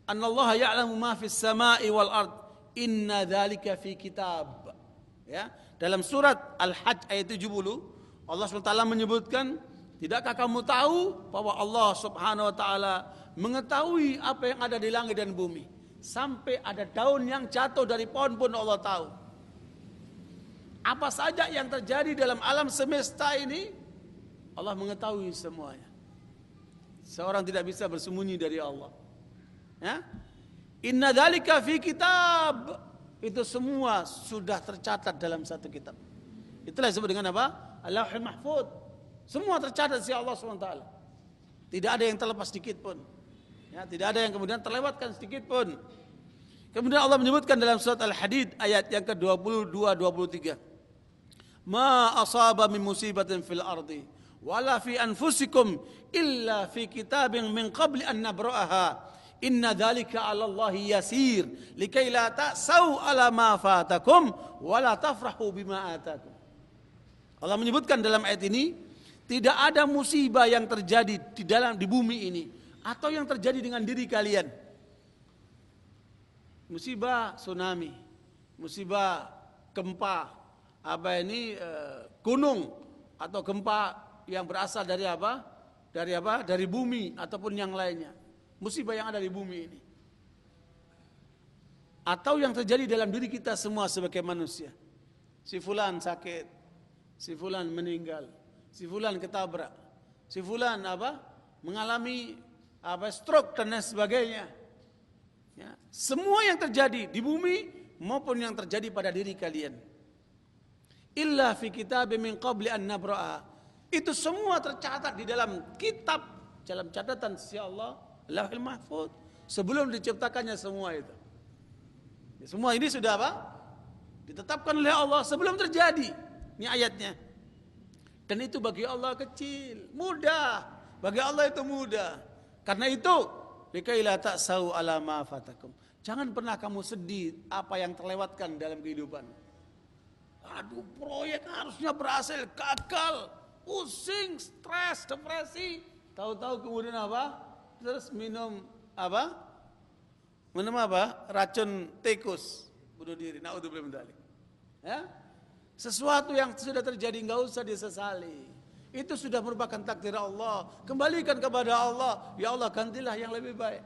annallaha ya'lamu ma fis sama'i wal ard, inna dzalika fi kitab. Ya, dalam surat Al-Hajj ayat 70, Allah SWT menyebutkan, tidakkah kamu tahu bahwa Allah Subhanahu wa taala mengetahui apa yang ada di langit dan bumi, sampai ada daun yang jatuh dari pohon pun Allah tahu. Apa saja yang terjadi dalam alam semesta ini, Allah mengetahui semuanya. Seorang tidak bisa bersembunyi dari Allah. Ya? Inna dzalika fi kitab. Itu semua sudah tercatat dalam satu kitab. Itulah disebut dengan apa? Al-Lauhul Mahfuz. Semua tercatat di Allah SWT. Tidak ada yang terlepas sedikit pun. Ya, tidak ada yang kemudian terlewatkan sedikit pun. Kemudian Allah menyebutkan dalam surat Al-Hadid ayat yang ke-22-23. Ma asaba min musibatin fil ardi wala fi anfusikum illa fi kitabin min qabli an nabra'aha inna dzalika 'ala Allahi yasir likai la ta'sau 'ala ma fatakum wala tafrahu bima atakum. Allah menyebutkan dalam ayat ini, tidak ada musibah yang terjadi di bumi ini atau yang terjadi dengan diri kalian. Musibah tsunami, musibah gempa, gunung atau gempa yang berasal dari apa? Dari bumi ataupun yang lainnya. Musibah yang ada di bumi ini. Atau yang terjadi dalam diri kita semua sebagai manusia. Si fulan sakit, si fulan meninggal, si fulan ketabrak, si fulan mengalami stroke dan lain sebagainya. Ya, semua yang terjadi di bumi maupun yang terjadi pada diri kalian. Illa fi kitabim min qabli an nabra'a. Itu semua tercatat di dalam kitab, dalam catatan sisi Allah, Lauhul Mahfuz, sebelum diciptakannya semua itu. Ya, semua ini sudah ditetapkan oleh Allah sebelum terjadi. Ini ayatnya. Dan itu bagi Allah kecil, mudah. Bagi Allah itu mudah. Karena itu, likai la ta'sau 'ala ma fatakum. Jangan pernah kamu sedih apa yang terlewatkan dalam kehidupan. Aduh, proyek harusnya berhasil, gagal, pusing, stres, depresi. Tahu-tahu kemudian terus minum racun tikus, bunuh diri. Naudzubillah min dzalik. Ya? Sesuatu yang sudah terjadi enggak usah disesali. Itu sudah merupakan takdir Allah. Kembalikan kepada Allah. Ya Allah, gantilah yang lebih baik.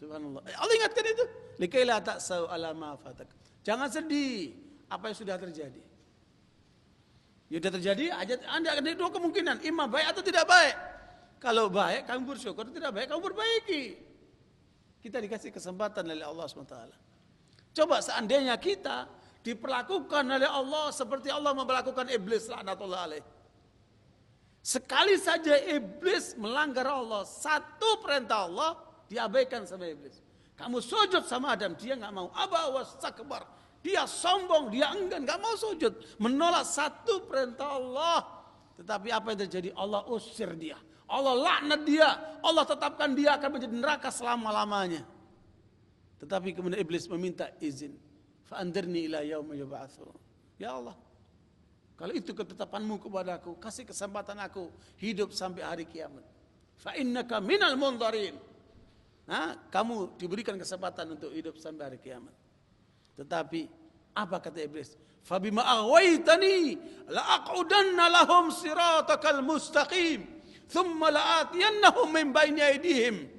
Subhanallah. Allah ingatkan itu. Likai la ta'sau 'ala ma fatak. Jangan sedih apa yang sudah terjadi. Ya sudah terjadi, Anda ada dua kemungkinan, imam baik atau tidak baik. Kalau baik, kamu bersyukur, tidak baik, kamu perbaiki. Kita dikasih kesempatan oleh Allah SWT. Coba seandainya kita diperlakukan oleh Allah seperti Allah memperlakukan iblis, laknatullah alaih. Sekali saja iblis melanggar Allah, satu perintah Allah diabaikan sama iblis. Kamu sujud sama Adam, dia nggak mau. Aba wastakbar, dia sombong, dia enggan, nggak mau sujud, menolak satu perintah Allah. Tetapi apa yang terjadi? Allah usir dia, Allah laknat dia, Allah tetapkan dia akan menjadi neraka selama-lamanya. Tetapi kemudian iblis meminta izin. Fa'andirni ila yauma yub'atsun. Ya Allah, kalau itu ketetapanmu kepadaku, kasih kesempatan aku hidup sampai hari kiamat. Fa innaka minal mundharin. Nah, kamu diberikan kesempatan untuk hidup sampai hari kiamat. Tetapi apa kata iblis? Fa bima aghwaytani la aqudanna lahum siratakal mustaqim, thumma la'atiyannahum min bayni aydihim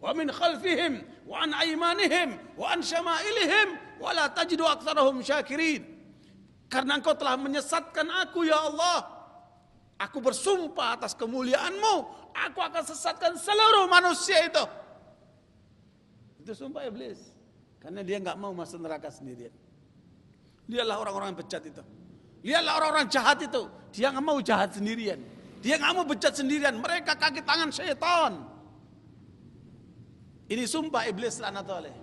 wa min khalfihim wa an aymanihim wa an syama'ilihim wa la tajidu aktsarahum syakirin. Karena engkau telah menyesatkan aku ya Allah, aku bersumpah atas kemuliaanmu, aku akan sesatkan seluruh manusia itu. Itu sumpah iblis. Karena dia nggak mau masuk neraka sendirian. Lihatlah orang-orang yang bejat itu. Lihatlah orang-orang jahat itu. Dia nggak mau jahat sendirian. Dia nggak mau bejat sendirian. Mereka kaki tangan syaitan. Ini sumpah iblis laknatullah.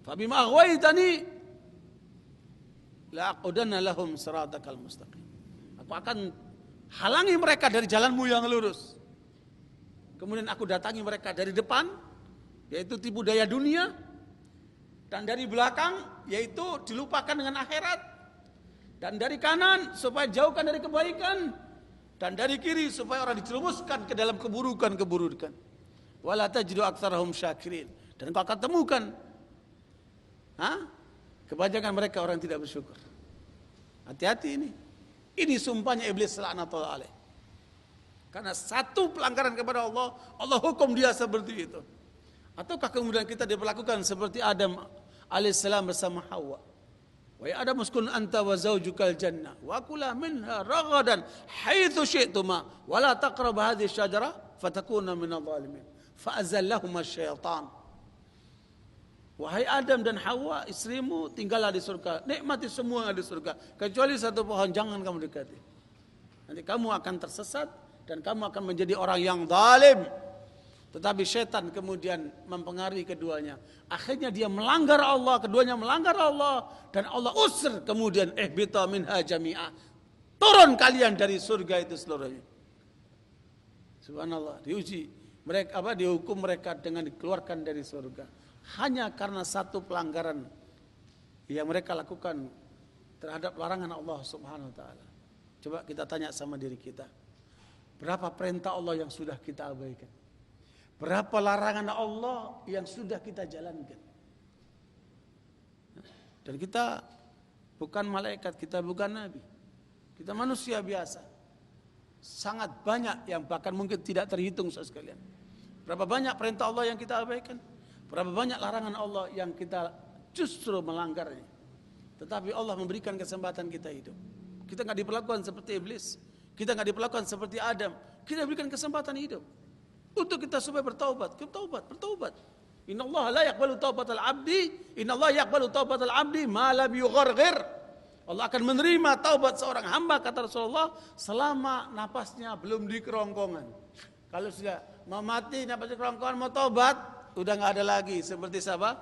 Fabima aghwaytani la aqudanna lahum siratakal mustaqim. Aku akan halangi mereka dari jalanmu yang lurus. Kemudian aku datangi mereka dari depan, yaitu tipu daya dunia, dan dari belakang, yaitu dilupakan dengan akhirat, dan dari kanan supaya jauhkan dari kebaikan, dan dari kiri supaya orang dijerumuskan ke dalam keburukan-keburukan. Wala tajidu aktsarahum syakirin. Dan kau akan temukan kebanyakan mereka orang yang tidak bersyukur. Hati-hati ini. Ini sumpahnya iblis laknatullah alaih. Karena satu pelanggaran kepada Allah, Allah hukum dia seperti itu. Ataukah kemudian kita diperlakukan seperti Adam alaihissalam bersama Hawa? Wa ya Adam uskun anta wa zaujukal jannah wa kula minha ragadan haitsu syi'tuma wa la taqrab hadhihi syajara fatakuna minadh dhalimin. Fa azallahuma syaitan. Wahai Adam dan Hawa, istrimu tinggallah di surga, nikmati semua yang ada di surga, kecuali satu pohon jangan kamu dekati. Nanti kamu akan tersesat dan kamu akan menjadi orang yang zalim. Tetapi syaitan kemudian mempengaruhi keduanya. Akhirnya dia melanggar Allah, keduanya melanggar Allah, dan Allah usir kemudian ihbita minha jami'a. Turun kalian dari surga itu seluruhnya. Subhanallah, diuji mereka dihukum mereka dengan dikeluarkan dari surga. Hanya karena satu pelanggaran yang mereka lakukan terhadap larangan Allah Subhanahu wa taala. Coba kita tanya sama diri kita. Berapa perintah Allah yang sudah kita abaikan? Berapa larangan Allah yang sudah kita jalankan? Dan kita bukan malaikat, kita bukan nabi. Kita manusia biasa. Sangat banyak yang bahkan mungkin tidak terhitung sekalian. Berapa banyak perintah Allah yang kita abaikan? Berapa banyak larangan Allah yang kita justru melanggarnya. Tetapi Allah memberikan kesempatan kita hidup. Kita nggak diperlakukan seperti iblis. Kita nggak diperlakukan seperti Adam. Kita berikan kesempatan hidup. Untuk kita supaya bertaubat. Bertaubat. Inna Allah la yaqbalu taubatal abdi. Inna Allah yaqbalu taubatal abdi ma lam yugharghir. Allah akan menerima taubat seorang hamba, kata Rasulullah, selama napasnya belum di kerongkongan. Kalau sudah mau mati, napasnya di kerongkongan, mau taubat, udah nggak ada lagi. Seperti siapa?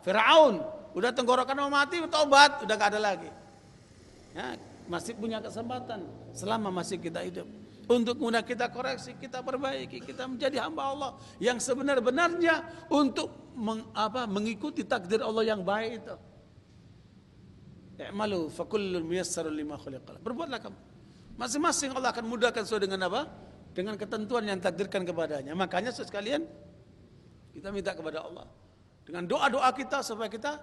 Firaun. Udah tenggorokan mau mati, taubat, udah nggak ada lagi. Ya, masih punya kesempatan selama masih kita hidup. Untuk kemudian kita koreksi, kita perbaiki, kita menjadi hamba Allah yang sebenar-benarnya untuk mengikuti takdir Allah yang baik itu. I'malu fa kullun muyassarun lima khuliqa. Berbuatlah kamu. Masing-masing Allah akan mudahkan sesuai dengan apa? Dengan ketentuan yang takdirkan kepadanya. Makanya sekalian kita minta kepada Allah dengan doa-doa kita supaya kita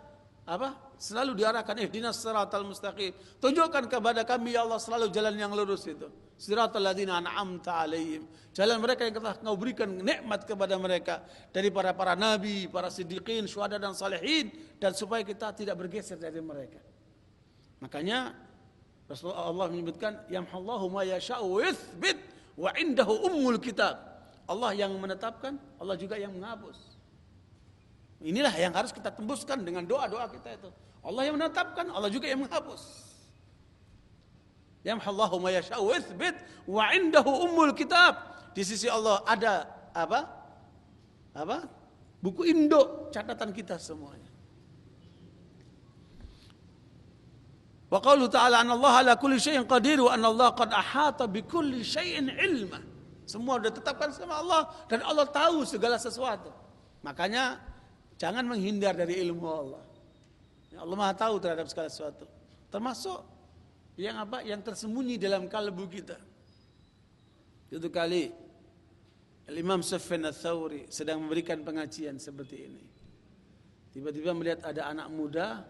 selalu diarahkan ihdinas siratal mustaqim. Tunjukkan kepada kami ya Allah selalu jalan yang lurus itu. Siratal ladzina an'amta alaihim. Jalan mereka yang telah Engkau berikan nikmat kepada mereka dari para nabi, para siddiqin, syuhada dan salihin, dan supaya kita tidak bergeser dari mereka. Makanya Rasulullah menyebutkan yamhallahu ma yasha'u wa yuthbit wa indahu ummul kitab. Allah yang menetapkan, Allah juga yang menghapus. Inilah yang harus kita tembuskan dengan doa-doa kita itu. Allah yang menetapkan, Allah juga yang menghapus. Yamhallahu ma yasha'u wa yuthbit wa 'indahu ummul kitab. Di sisi Allah ada apa? Buku induk catatan kita semuanya. Wa qaulu ta'ala anallaha ala kulli syai'in qadir wa anallaha qad ahata bi kulli syai'in ilma. Semua sudah ditetapkan sama Allah dan Allah tahu segala sesuatu. Makanya jangan menghindar dari ilmu Allah. Ya, Allah Maha tahu terhadap segala sesuatu. Termasuk yang apa? Yang tersembunyi dalam kalbu kita. Itu kali Imam Sufyan Ats-Tsauri sedang memberikan pengajian seperti ini. Tiba-tiba melihat ada anak muda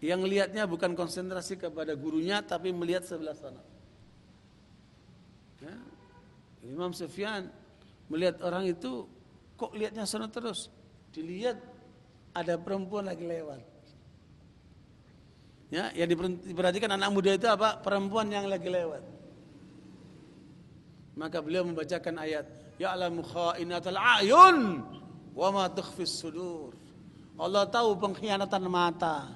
yang lihatnya bukan konsentrasi kepada gurunya tapi melihat sebelah sana. Ya. Imam Sufyan melihat orang itu kok lihatnya sana terus. Dilihat ada perempuan lagi lewat. Ya, yang diperhatikan anak muda itu apa? Perempuan yang lagi lewat. Maka beliau membacakan ayat ya'lamu kha'inatal a'yun wa ma tukhfis sudur. Allah tahu pengkhianatan mata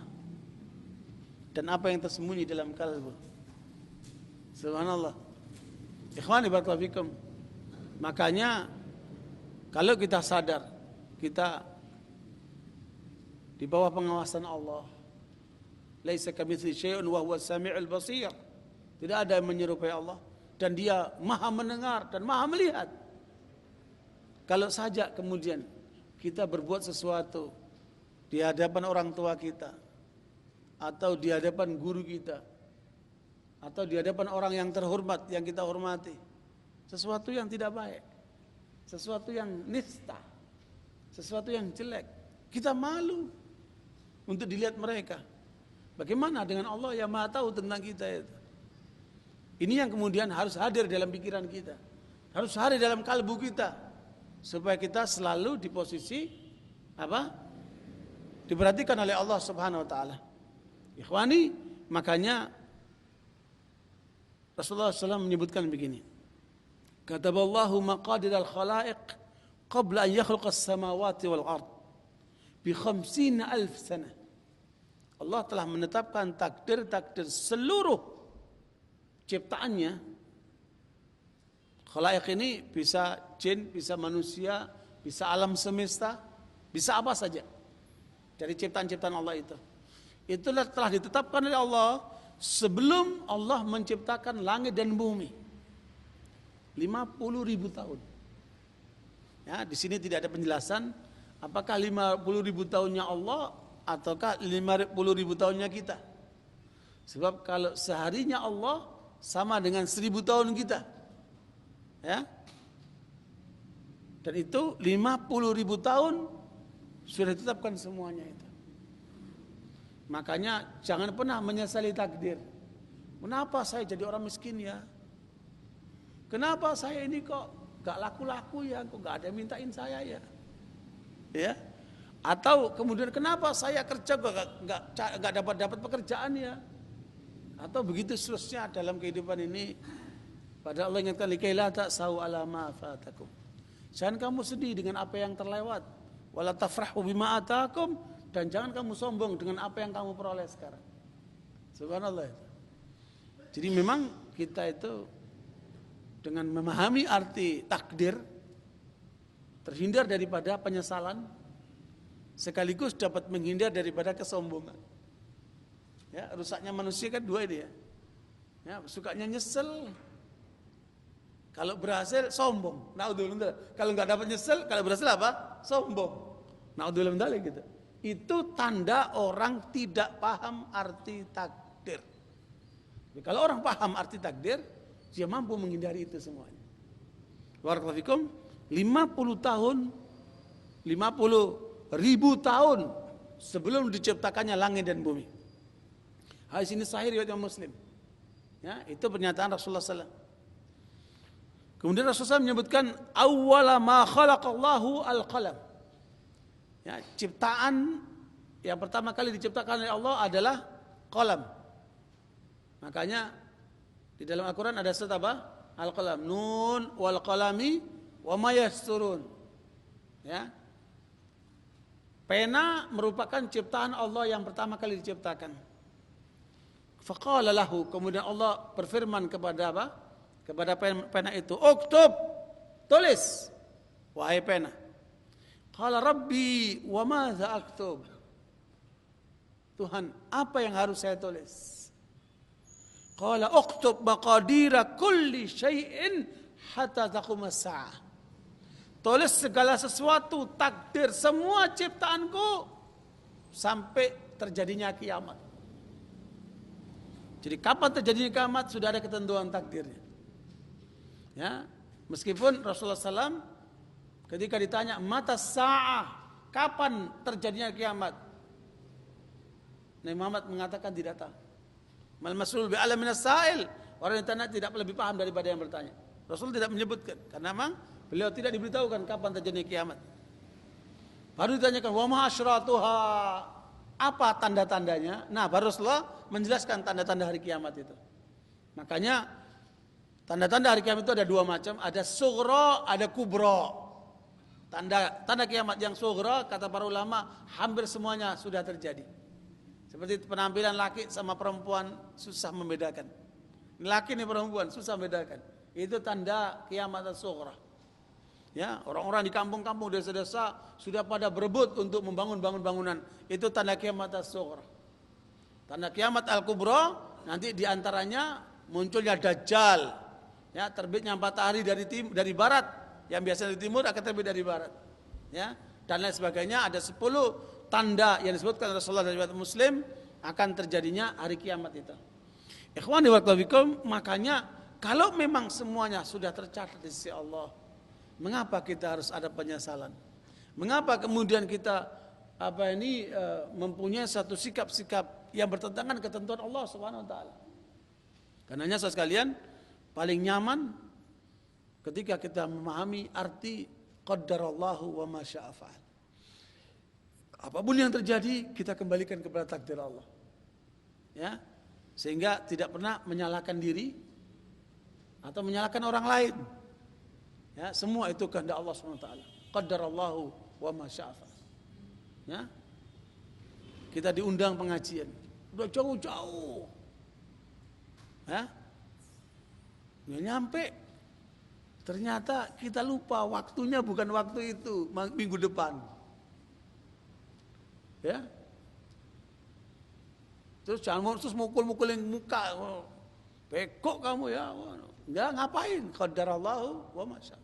dan apa yang tersembunyi dalam kalbu. Subhanallah. Ikhwani barakallahu fikum. Makanya kalau kita sadar kita di bawah pengawasan Allah. Laisa kamitslihi syai'un wa huwas samiul basir. Tidak ada yang menyerupai Allah dan Dia Maha mendengar dan Maha melihat. Kalau saja kemudian kita berbuat sesuatu di hadapan orang tua kita atau di hadapan guru kita atau di hadapan orang yang terhormat yang kita hormati, sesuatu yang tidak baik, sesuatu yang nista, sesuatu yang jelek, kita malu untuk dilihat mereka. Bagaimana dengan Allah yang Maha tahu tentang kita itu? Ini yang kemudian harus hadir dalam pikiran kita, harus hadir dalam kalbu kita, supaya kita selalu di posisi apa? Diperhatikan oleh Allah Subhanahu wa taala. Ikhwani, makanya Rasulullah SAW menyebutkan begini. Kataballahu maqadir al-khalaiq qabla an yakhluqas samawati wal ard bi 50,000 sana. Allah telah menetapkan takdir-takdir seluruh ciptaannya. Khalaiq ini bisa jin, bisa manusia, bisa alam semesta, bisa apa saja dari ciptaan-ciptaan Allah itu. Itulah telah ditetapkan oleh Allah sebelum Allah menciptakan langit dan bumi. 50.000 tahun. Ya, di sini tidak ada penjelasan apakah 50.000 tahunnya Allah ataukah 50.000 tahunnya kita. Sebab kalau seharinya Allah sama dengan 1.000 tahun kita. Ya. Dan itu 50.000 tahun sudah ditetapkan semuanya itu. Makanya jangan pernah menyesali takdir. Kenapa saya jadi orang miskin ya? Kenapa saya ini kok gak laku-laku ya? Kok gak ada yang mintain saya ya? Ya? Atau kemudian kenapa saya kerja gak dapat pekerjaan ya? Atau begitu seterusnya dalam kehidupan ini. Padahal Allah ingatkan likaila ta'sau ala ma fatakum. Jangan kamu sedih dengan apa yang terlewat. Wala tafrahu bima atakum. Dan jangan kamu sombong dengan apa yang kamu peroleh sekarang. Subhanallah. Jadi memang kita itu dengan memahami arti takdir terhindar daripada penyesalan sekaligus dapat menghindar daripada kesombongan. Ya, rusaknya manusia kan dua ini ya. Ya, sukanya nyesel. Kalau berhasil sombong. Naudzubillah. Kalau enggak dapat nyesel, kalau berhasil apa? Sombong. Naudzubillah gitu. Itu tanda orang tidak paham arti takdir. Jadi kalau orang paham arti takdir, dia mampu menghindari itu semuanya. Barakallahu fikum, 50 tahun, 50.000 tahun sebelum diciptakannya langit dan bumi. Hadis ini sahih riwayat Muslim. Ya, itu pernyataan Rasulullah SAW. Kemudian Rasulullah SAW menyebutkan awwala ma khalaqallahu al-qalam. Ya, ciptaan yang pertama kali diciptakan oleh Allah adalah qalam. Makanya di dalam Al-Quran ada surat apa? Al-qalam. Nun wal qalami wa ma yasturun. Ya. Pena merupakan ciptaan Allah yang pertama kali diciptakan. Faqala lahu, kemudian Allah berfirman kepada apa? Kepada pena itu, uktub, tulis, wahai pena. Qala rabbi wa madza aktub? Tuhan, apa yang harus saya tulis? Qala uktub maqadira kulli syai'in hatta taqum as-sa'ah. Tulis segala sesuatu, takdir semua ciptaanku sampai terjadinya kiamat. Jadi kapan terjadinya kiamat sudah ada ketentuan takdirnya. Ya, meskipun Rasulullah SAW ketika ditanya mata sa'ah, kapan terjadinya kiamat, Nabi Muhammad mengatakan tidak tahu. Mal mas'ul bi'alam minas sa'il, orang yang tanya tidak lebih paham daripada yang bertanya. Rasul tidak menyebutkan karena memang beliau tidak diberitahukan kapan terjadinya kiamat. Baru ditanyakan wa ma asyratuha, apa tanda-tandanya? Nah, baru Rasulullah menjelaskan tanda-tanda hari kiamat itu. Makanya tanda-tanda hari kiamat itu ada dua macam, ada sughra, ada kubra. Tanda kiamat yang sughra kata para ulama hampir semuanya sudah terjadi. Seperti penampilan laki sama perempuan susah membedakan. Laki ini perempuan susah membedakan. Itu tanda kiamat as-sughra. Ya, orang-orang di kampung-kampung, desa-desa sudah pada berebut untuk membangun bangunan. Itu tanda kiamat as-sughra. Tanda kiamat al-kubra nanti diantaranya munculnya Dajjal. Ya, terbitnya matahari dari barat, yang biasanya di timur akan terbit dari barat. Ya, dan lain sebagainya. Ada 10 tanda yang disebutkan Rasulullah dan riwayat Muslim akan terjadinya hari kiamat itu. Ikhwani wa akhwati, makanya kalau memang semuanya sudah tercatat di sisi Allah, mengapa kita harus ada penyesalan? Mengapa kemudian kita mempunyai satu sikap-sikap yang bertentangan ketentuan Allah Subhanahu wa taala? Karenanya saudara sekalian, paling nyaman ketika kita memahami arti qaddarallahu wa ma syaa fa'al. Apapun yang terjadi kita kembalikan kepada takdir Allah. Ya, sehingga tidak pernah menyalahkan diri atau menyalahkan orang lain. Ya, semua itu kehendak Allah Subhanahu wa taala. Qaddarallahu wa ma syaa fa'al. Ya. Kita diundang pengajian. Udah jauh-jauh. Ya. Nggak nyampe. Ternyata kita lupa waktunya bukan waktu itu, minggu depan. Ya. Terus jangan terus mukul-mukulin muka. Bekok kamu ya. Enggak, ngapain? Qadarallahu wa ma syaa.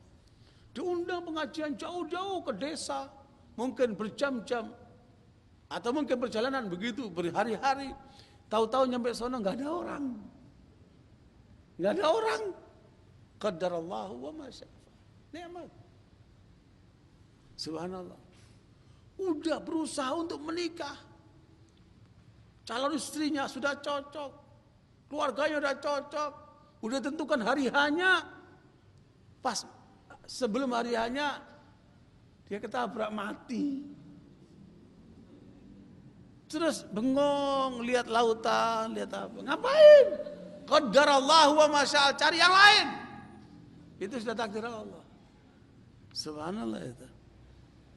Diundang pengajian jauh-jauh ke desa, mungkin berjam-jam atau mungkin perjalanan begitu berhari-hari. Tahu-tahu nyampe sono enggak ada orang. Enggak ada orang. Qadarallahu wa ma syaa. Nikmat. Subhanallah. Udah berusaha untuk menikah. Calon istrinya sudah cocok. Keluarganya sudah cocok. Udah tentukan hari hanya. Pas sebelum hari hanya dia ketabrak mati. Terus bengong, lihat lautan, lihat apa. Ngapain? Qadarallahu wa ma syaa, cari yang lain. Itu sudah takdir Allah. Subhanallah itu.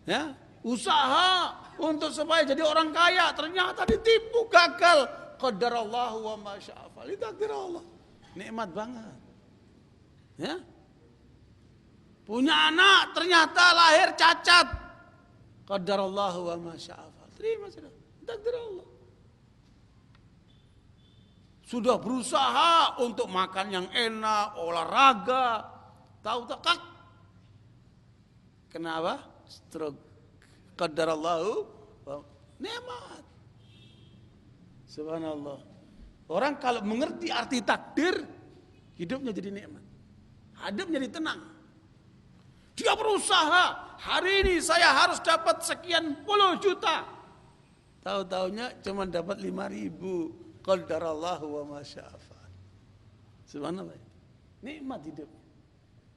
Ya, usaha untuk supaya jadi orang kaya, ternyata ditipu, gagal. Qadarallahu wa ma syaa fa'al. Itu takdir Allah. Nikmat banget. Ya. Punya anak ternyata lahir cacat. Qadarallahu wa ma syaa fa'al. Terima sudah. Takdir Allah. Sudah berusaha untuk makan yang enak, olahraga, tahu tak? Kenapa? Stroke. Qadarallahu nikmat. Subhanallah. Orang kalau mengerti arti takdir, hidupnya jadi nikmat. Hidupnya jadi tenang. Dia berusaha, hari ini saya harus dapat sekian puluh juta. Tahu-taunya cuma dapat 5.000. Qadarallahu wa ma syaa fa'al. Subhanallah. Nikmat hidupnya.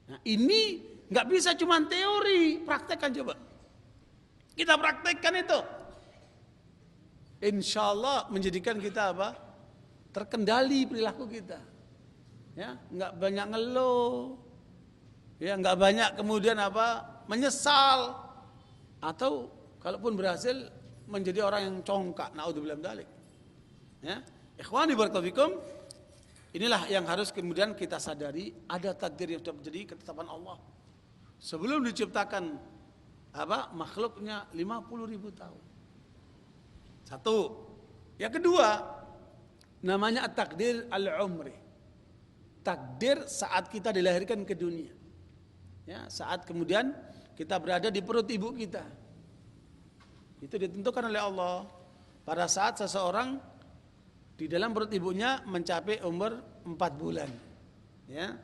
Nah, ini enggak bisa cuma teori, praktekkan coba. Kita praktekkan itu. Insya Allah menjadikan kita apa? Terkendali perilaku kita. Ya, enggak banyak ngeluh. Ya, enggak banyak kemudian apa? Menyesal. Atau kalaupun berhasil menjadi orang yang congkak, naudzubillah min dzalik. Ya. Ikhwani barakallahu fikum, inilah yang harus kemudian kita sadari, ada takdir yang sudah menjadi ketetapan Allah. Sebelum diciptakan makhluknya 50.000 tahun. Satu. Yang kedua, namanya takdir al-umri. Takdir saat kita dilahirkan ke dunia. Ya, saat kemudian kita berada di perut ibu kita. Itu ditentukan oleh Allah. Pada saat seseorang di dalam perut ibunya mencapai umur 4 bulan. Ya.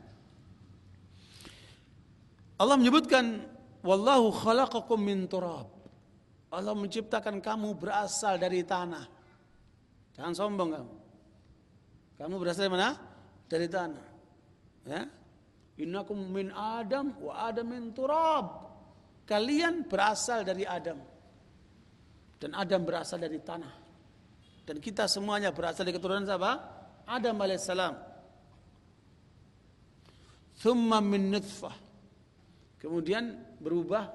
Allah menyebutkan, wallahu khalaqakum min turab. Allah menciptakan kamu berasal dari tanah. Jangan sombong kamu. Kamu berasal dari mana? Dari tanah. Ya. Innakum min Adam wa Adam min turab. Kalian berasal dari Adam. Dan Adam berasal dari tanah. Dan kita semuanya berasal dari keturunan siapa? Adam alaihissalam. Thumma min nutfah. Kemudian berubah.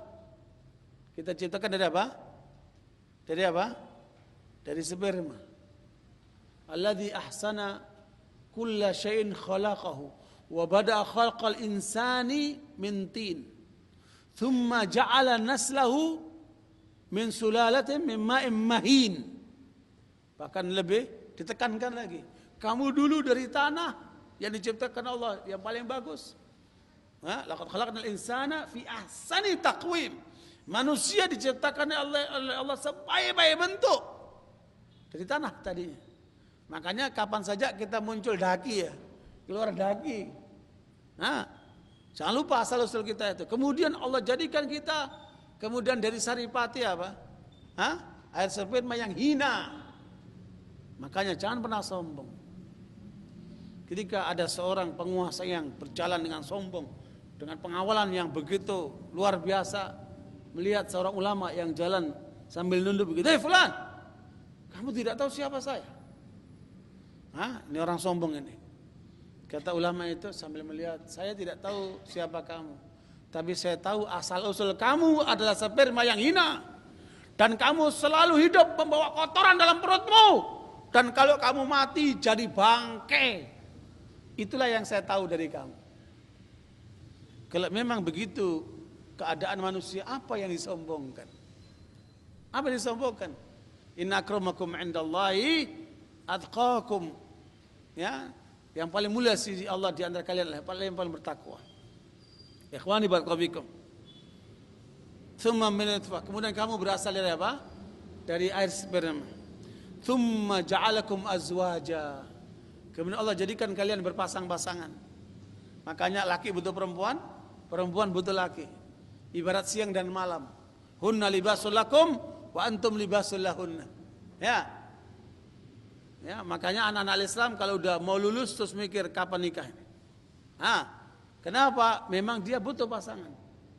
Kita ciptakan dari apa? Dari apa? Dari sperma. Alladzi ahsana kulla syai'in khalaqahu wa bada'a khalqal insani min tin. Thumma ja'ala naslahu min sulalatin min ma'in mahin. Bahkan lebih ditekankan lagi. Kamu dulu dari tanah yang diciptakan Allah yang paling bagus. Laqad khalaqnal insana fi ahsani taqwim. Manusia diciptakan oleh Allah sebaik-baik bentuk dari tanah tadinya. Makanya kapan saja kita muncul daki ya, keluar daki. Nah, jangan lupa asal usul kita itu. Kemudian Allah jadikan kita kemudian dari saripati apa? Air sperma yang hina. Makanya jangan pernah sombong. Ketika ada seorang penguasa yang berjalan dengan sombong, dengan pengawalan yang begitu luar biasa, melihat seorang ulama yang jalan sambil nunduk begitu, fulan, kamu tidak tahu siapa saya? Ini orang sombong ini. Kata ulama itu sambil melihat, saya tidak tahu siapa kamu, tapi saya tahu asal usul kamu adalah sperma yang hina, dan kamu selalu hidup membawa kotoran dalam perutmu, dan kalau kamu mati jadi bangkai. Itulah yang saya tahu dari kamu. Kalau memang begitu keadaan manusia, apa yang disombongkan? Apa yang disombongkan? Inna akramakum indallahi atqakum. Ya, yang paling mulia sisi Allah di antara kalian adalah yang paling bertakwa. Ikhwani barakallahu fikum. Tsumma min nutfah. Kemudian kamu berasal dari apa? Dari air sperma. Tsumma ja'alakum azwaja. Kemudian Allah jadikan kalian berpasang-pasangan. Makanya laki butuh perempuan, perempuan butuh laki. Ibarat siang dan malam. Hunna libasul lakum wa antum libasul lahunna. Ya. Ya, makanya anak-anak Islam kalau udah mau lulus terus mikir kapan nikah. Kenapa? Memang dia butuh pasangan.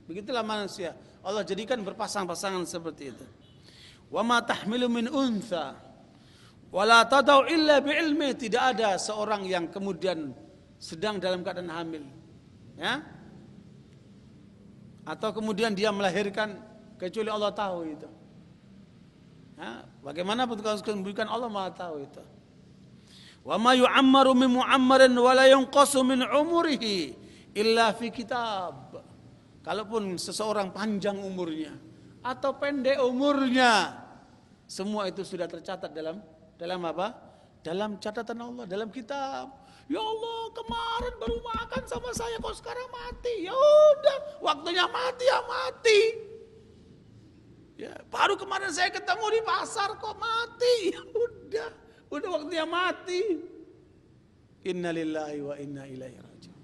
Begitulah manusia. Allah jadikan berpasang-pasangan seperti itu. Wa ma tahmilu min untha wa la tadau illa bi ilmi. Tidak ada seorang yang kemudian sedang dalam keadaan hamil. Ya? Atau kemudian dia melahirkan kecuali Allah tahu itu. Bagaimana petugas kesembuhan Allah Maha tahu itu. Wa ma yu'ammaru min mu'ammarin wa la yunqasu min umurihi illa fi kitab. Kalaupun seseorang panjang umurnya atau pendek umurnya, semua itu sudah tercatat dalam apa? Dalam catatan Allah, dalam kitab. Ya Allah, kemarin baru makan sama saya, kok sekarang mati. Ya udah, waktunya mati ya mati. Ya, baru kemarin saya ketemu di pasar kok mati. Ya udah waktunya mati. Innalillahi wa inna ilaihi raji'un.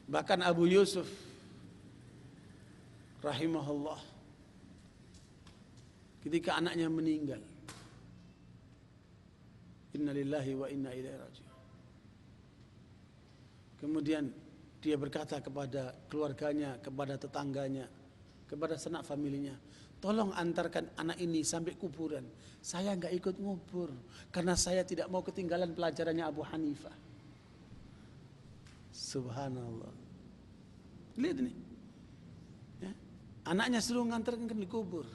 Bahkan Abu Yusuf rahimahullah ketika anaknya meninggal, innalillahi wa inna ilaihi raji'un. Kemudian dia berkata kepada keluarganya, kepada tetangganya, kepada sanak familinya, tolong antarkan anak ini sampai kuburan. Saya enggak ikut ngubur karena saya tidak mau ketinggalan pelajarannya Abu Hanifah. Subhanallah. Lihat ini. Ya. Anaknya suruh ngantarkan di kubur.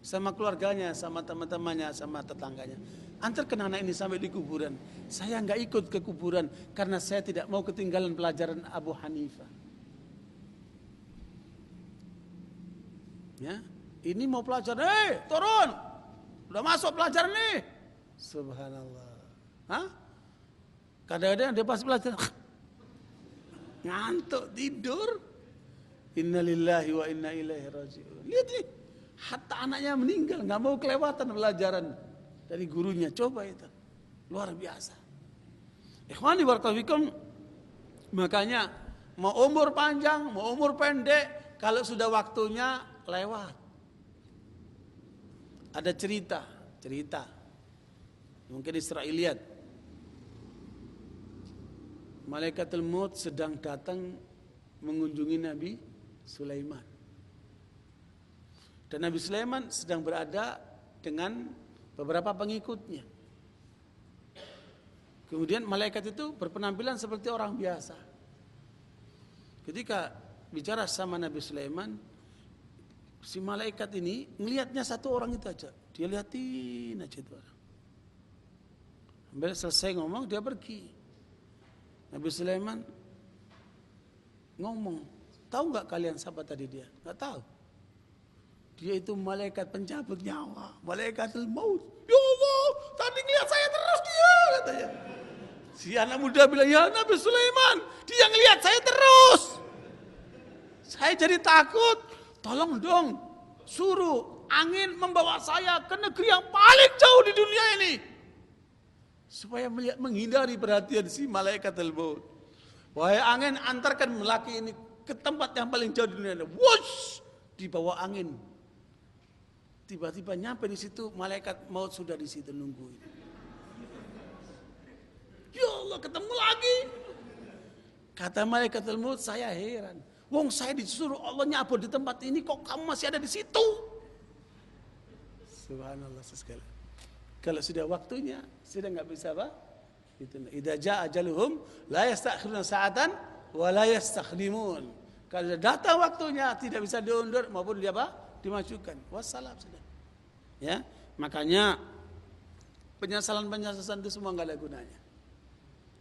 sama keluarganya, sama teman-temannya, sama tetangganya. Antarkan anak ini sampai di kuburan. Saya nggak ikut ke kuburan karena saya tidak mau ketinggalan pelajaran Abu Hanifah. Ya, ini mau pelajaran, turun, udah masuk pelajaran nih. Subhanallah. Hah? Kadang-kadang dia pas pelajaran ngantuk tidur. Innalillahi wa inna ilaihi raji'un. Lihat nih, hatta anaknya meninggal, nggak mau kelewatan pelajaran dari gurunya. Coba itu, luar biasa. Ikhwani barakallahu fikum, makanya mau umur panjang, mau umur pendek, kalau sudah waktunya lewat. Ada cerita, mungkin Israiliyat. Malaikatul Maut sedang datang mengunjungi Nabi Sulaiman. Dan Nabi Sulaiman sedang berada dengan beberapa pengikutnya. Kemudian malaikat itu berpenampilan seperti orang biasa. Ketika bicara sama Nabi Sulaiman, si malaikat ini ngelihatnya satu orang itu aja. Dia liatin aja itu orang. Sampai selesai ngomong dia pergi. Nabi Sulaiman ngomong, tahu nggak kalian siapa tadi dia? Nggak tahu. Dia itu malaikat pencabut nyawa, malaikatul maut. Ya Allah, tadi ngeliat saya terus dia, katanya. Si anak muda bilang, ya Nabi Sulaiman, dia ngeliat saya terus. Saya jadi takut. Tolong dong, suruh angin membawa saya ke negeri yang paling jauh di dunia ini. Supaya menghindari perhatian si malaikatul maut. Wahai angin, antarkan lelaki ini ke tempat yang paling jauh di dunia ini. Wush! Dibawa angin. Tiba-tiba nyampe di situ, malaikat maut sudah di situ nungguin. Ya Allah, ketemu lagi. Kata malaikatul maut, saya heran. Wong saya disuruh Allah nyabut di tempat ini, kok kamu masih ada di situ? Subhanallah sekali. Kalau sudah waktunya, sudah nggak bisa apa? Itu. Idza jaa ajaluhum la yastakhiruna sa'atan wa la yastakhdimun. Kalau sudah datang waktunya, tidak bisa diundur maupun dia apa? Dimajukan. Wassalam sudah. Ya, makanya penyesalan itu semua nggak ada gunanya.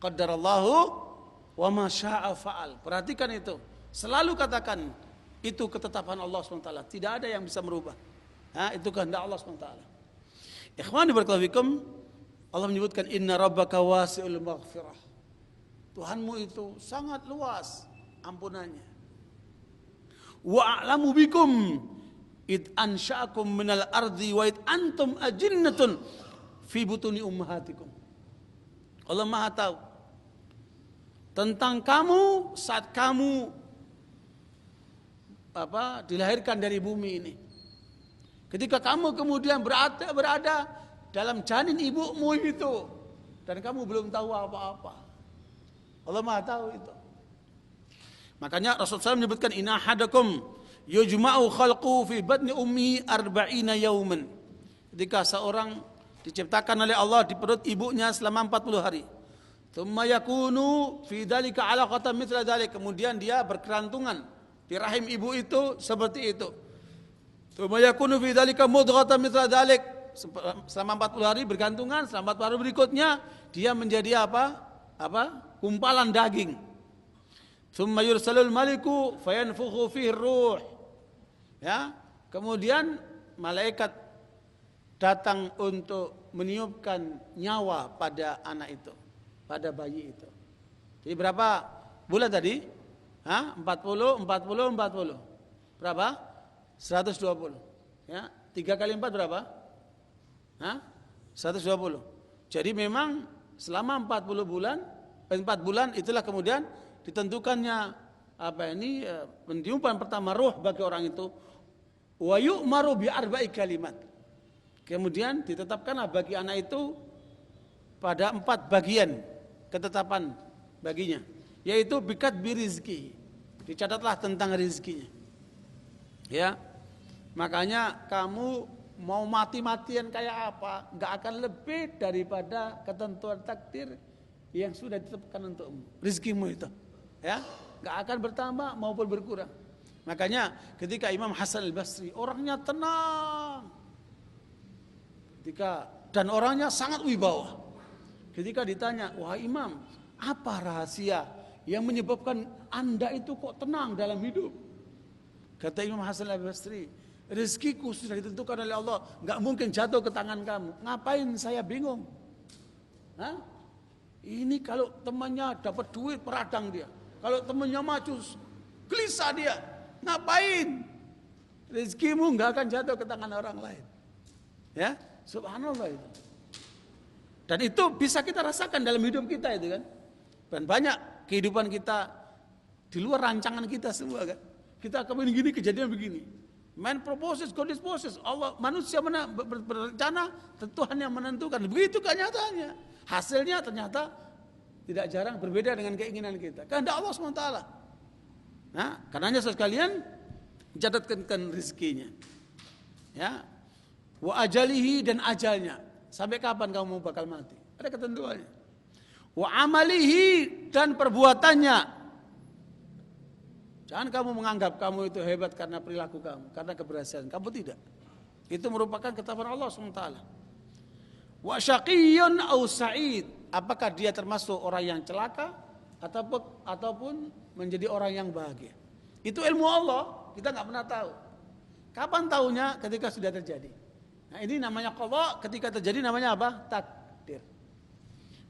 Qaddarallahu wa ma syaa fa'al. Perhatikan itu. Selalu katakan itu ketetapan Allah SWT. Tidak ada yang bisa merubah. Itu kehendak Allah SWT. Ikhwani barakallahu fikum, Allah menyebutkan inna rabbaka wasi'ul maghfirah. Tuhanmu itu sangat luas ampunannya. Wa a'lamu bikum id ansha'akum minal ardi wa id antum ajinnatun fi butuni ummahatikum. Allah Maha tahu tentang kamu saat kamu dilahirkan dari bumi ini. Ketika kamu kemudian berada dalam janin ibumu itu dan kamu belum tahu apa-apa. Allah Maha tahu itu. Makanya Rasulullah SAW menyebutkan inna ahadakum yujma'u khalqu fi batni ummihi 40 yauman. Ketika seorang diciptakan oleh Allah di perut ibunya selama 40 hari. Tsumma yakunu fi dzalika 'alaqatan mithla dzalik. Kemudian dia berkerantungan di rahim ibu itu seperti itu. Tsumma yakunu fi dzalika mudghatan mithla dzalik. Selama 40 hari bergantungan, selama 40 hari berikutnya dia menjadi apa? Kumpalan daging. Tsumma yursalul maliku fayanfukhu fihi ruh. Ya, kemudian malaikat datang untuk meniupkan nyawa pada anak itu, pada bayi itu. Jadi berapa bulan tadi? 40. Berapa? 120. Ya, 3 kali 4 berapa? 120. Jadi memang selama 40 bulan, 4 bulan itulah kemudian ditentukannya peniupan pertama ruh bagi orang itu. Wa yu'maru bi arba'i kalimat. Kemudian ditetapkanlah bagi anak itu pada 4 bagian ketetapan baginya, yaitu bikat birizki. Dicatatlah tentang rizkinya. Ya. Makanya kamu mau mati-matian kayak apa, enggak akan lebih daripada ketentuan takdir yang sudah ditetapkan untukmu, rizkimu itu. Ya, enggak akan bertambah maupun berkurang. Makanya ketika Imam Hasan al-Basri orangnya tenang, Dan orangnya sangat wibawa. Ketika ditanya, wahai imam, apa rahasia yang menyebabkan Anda itu kok tenang dalam hidup? Kata Imam Hasan al-Basri, rezekiku sudah ditentukan oleh Allah, nggak mungkin jatuh ke tangan kamu. Ngapain saya bingung? Hah? Ini kalau temannya dapat duit peradang dia, kalau temannya maju gelisah dia. Ngapain? Rezekimu nggak akan jatuh ke tangan orang lain. Ya, subhanallah itu. Dan itu bisa kita rasakan dalam hidup kita itu kan. Dan banyak kehidupan kita di luar rancangan kita semua kan. Kita akan begini, kejadian begini. Man proposes, God disposes. Allah, manusia berencana, Tuhan yang menentukan. Begitu kenyataannya. Hasilnya ternyata tidak jarang berbeda dengan keinginan kita. Kehendak Allah SWT. Nah, karenanya sekalian catatkan rezekinya. Ya. Wa ajalihi, dan ajalnya. Sampai kapan kamu bakal mati? Ada ketentuannya. Wa amalihi, dan perbuatannya. Jangan kamu menganggap kamu itu hebat karena perilaku kamu, karena keberhasilan. Kamu tidak. Itu merupakan ketetapan Allah SWT. Wa syaqiyyun aw sa'id. Apakah dia termasuk orang yang celaka ataupun menjadi orang yang bahagia? Itu ilmu Allah, kita nggak pernah tahu. Kapan tahunya? Ketika sudah terjadi. Nah, ini namanya qadha, ketika terjadi namanya apa? Takdir.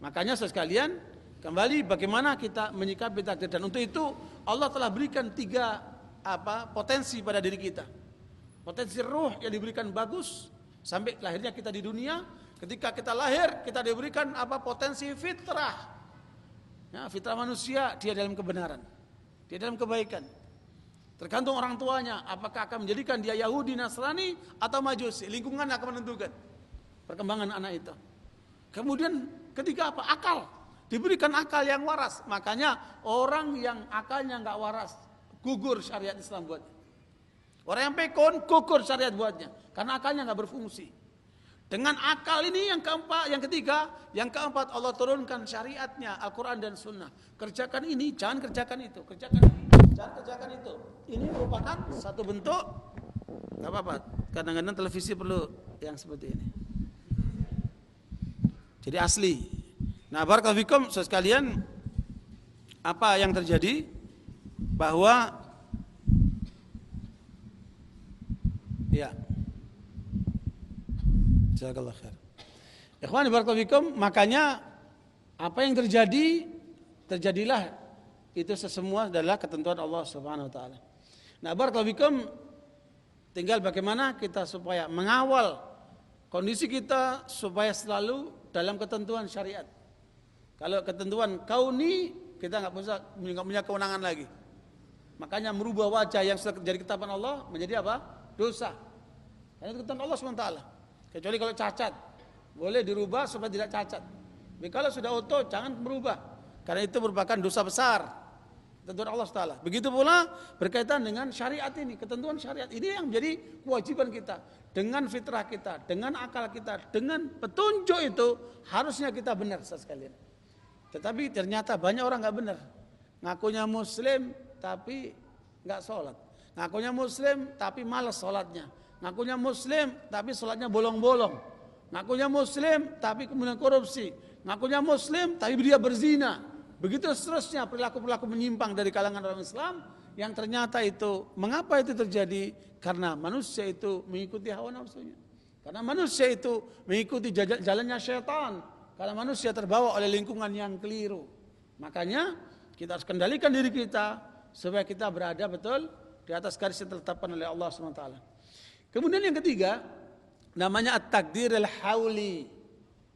Makanya sekalian, kembali bagaimana kita menyikapi takdir, dan untuk itu Allah telah berikan 3 potensi pada diri kita. Potensi ruh yang diberikan bagus sampai lahirnya kita di dunia. Ketika kita lahir, kita diberikan potensi fitrah. Ya, fitrah manusia, dia dalam kebenaran, dia dalam kebaikan. Tergantung orang tuanya, apakah akan menjadikan dia Yahudi, Nasrani, atau Majusi. Lingkungan akan menentukan perkembangan anak itu. Kemudian ketiga akal. Diberikan akal yang waras. Makanya orang yang akalnya nggak waras, gugur syariat Islam buatnya. Orang yang pekon, gugur syariat buatnya. Karena akalnya nggak berfungsi. Dengan akal ini yang keempat, yang ketiga, yang keempat Allah turunkan syariatnya, Al-Quran dan Sunnah. Kerjakan ini, jangan kerjakan itu. Kerjakan ini, jangan kerjakan itu. Ini merupakan satu bentuk, nggak apa-apa. Kadang-kadang televisi perlu yang seperti ini. Jadi asli. Nah, barakallahu fikum sekalian, apa yang terjadi bahwa ya, jazakallahu khair. Ikhwan barakallahu fikum, makanya apa yang terjadilah itu sesemua adalah ketentuan Allah Subhanahu wa taala. Nah, barakallahu fikum, tinggal bagaimana kita supaya mengawal kondisi kita supaya selalu dalam ketentuan syariat. Kalau ketentuan kauni, kita nggak punya kewenangan lagi. Makanya merubah wajah yang sudah jadi ketetapan Allah menjadi apa? Dosa. Karena itu ketetapan Allah SWT. Kecuali kalau cacat, boleh dirubah supaya tidak cacat. Tapi kalau sudah utuh, jangan berubah. Karena itu merupakan dosa besar. Ketentuan Allah SWT. Begitu pula berkaitan dengan syariat ini. Ketentuan syariat ini yang menjadi kewajiban kita. Dengan fitrah kita, dengan akal kita, dengan petunjuk itu harusnya kita benar sekalian. Tetapi ternyata banyak orang nggak benar. Ngakunya muslim tapi nggak sholat. Ngakunya muslim tapi malas sholatnya. Ngakunya muslim tapi sholatnya bolong-bolong. Ngakunya muslim tapi kemudian korupsi. Ngakunya muslim tapi dia berzina. Begitu seterusnya perilaku-perilaku menyimpang dari kalangan orang Islam. Yang ternyata itu, mengapa itu terjadi? Karena manusia itu mengikuti hawa nafsunya. Karena manusia itu mengikuti jalannya syaitan. Karena manusia terbawa oleh lingkungan yang keliru. Makanya kita harus kendalikan diri kita supaya kita berada betul di atas garis yang ditetapkan oleh Allah SWT. Kemudian yang ketiga, namanya at-takdir al-hauli.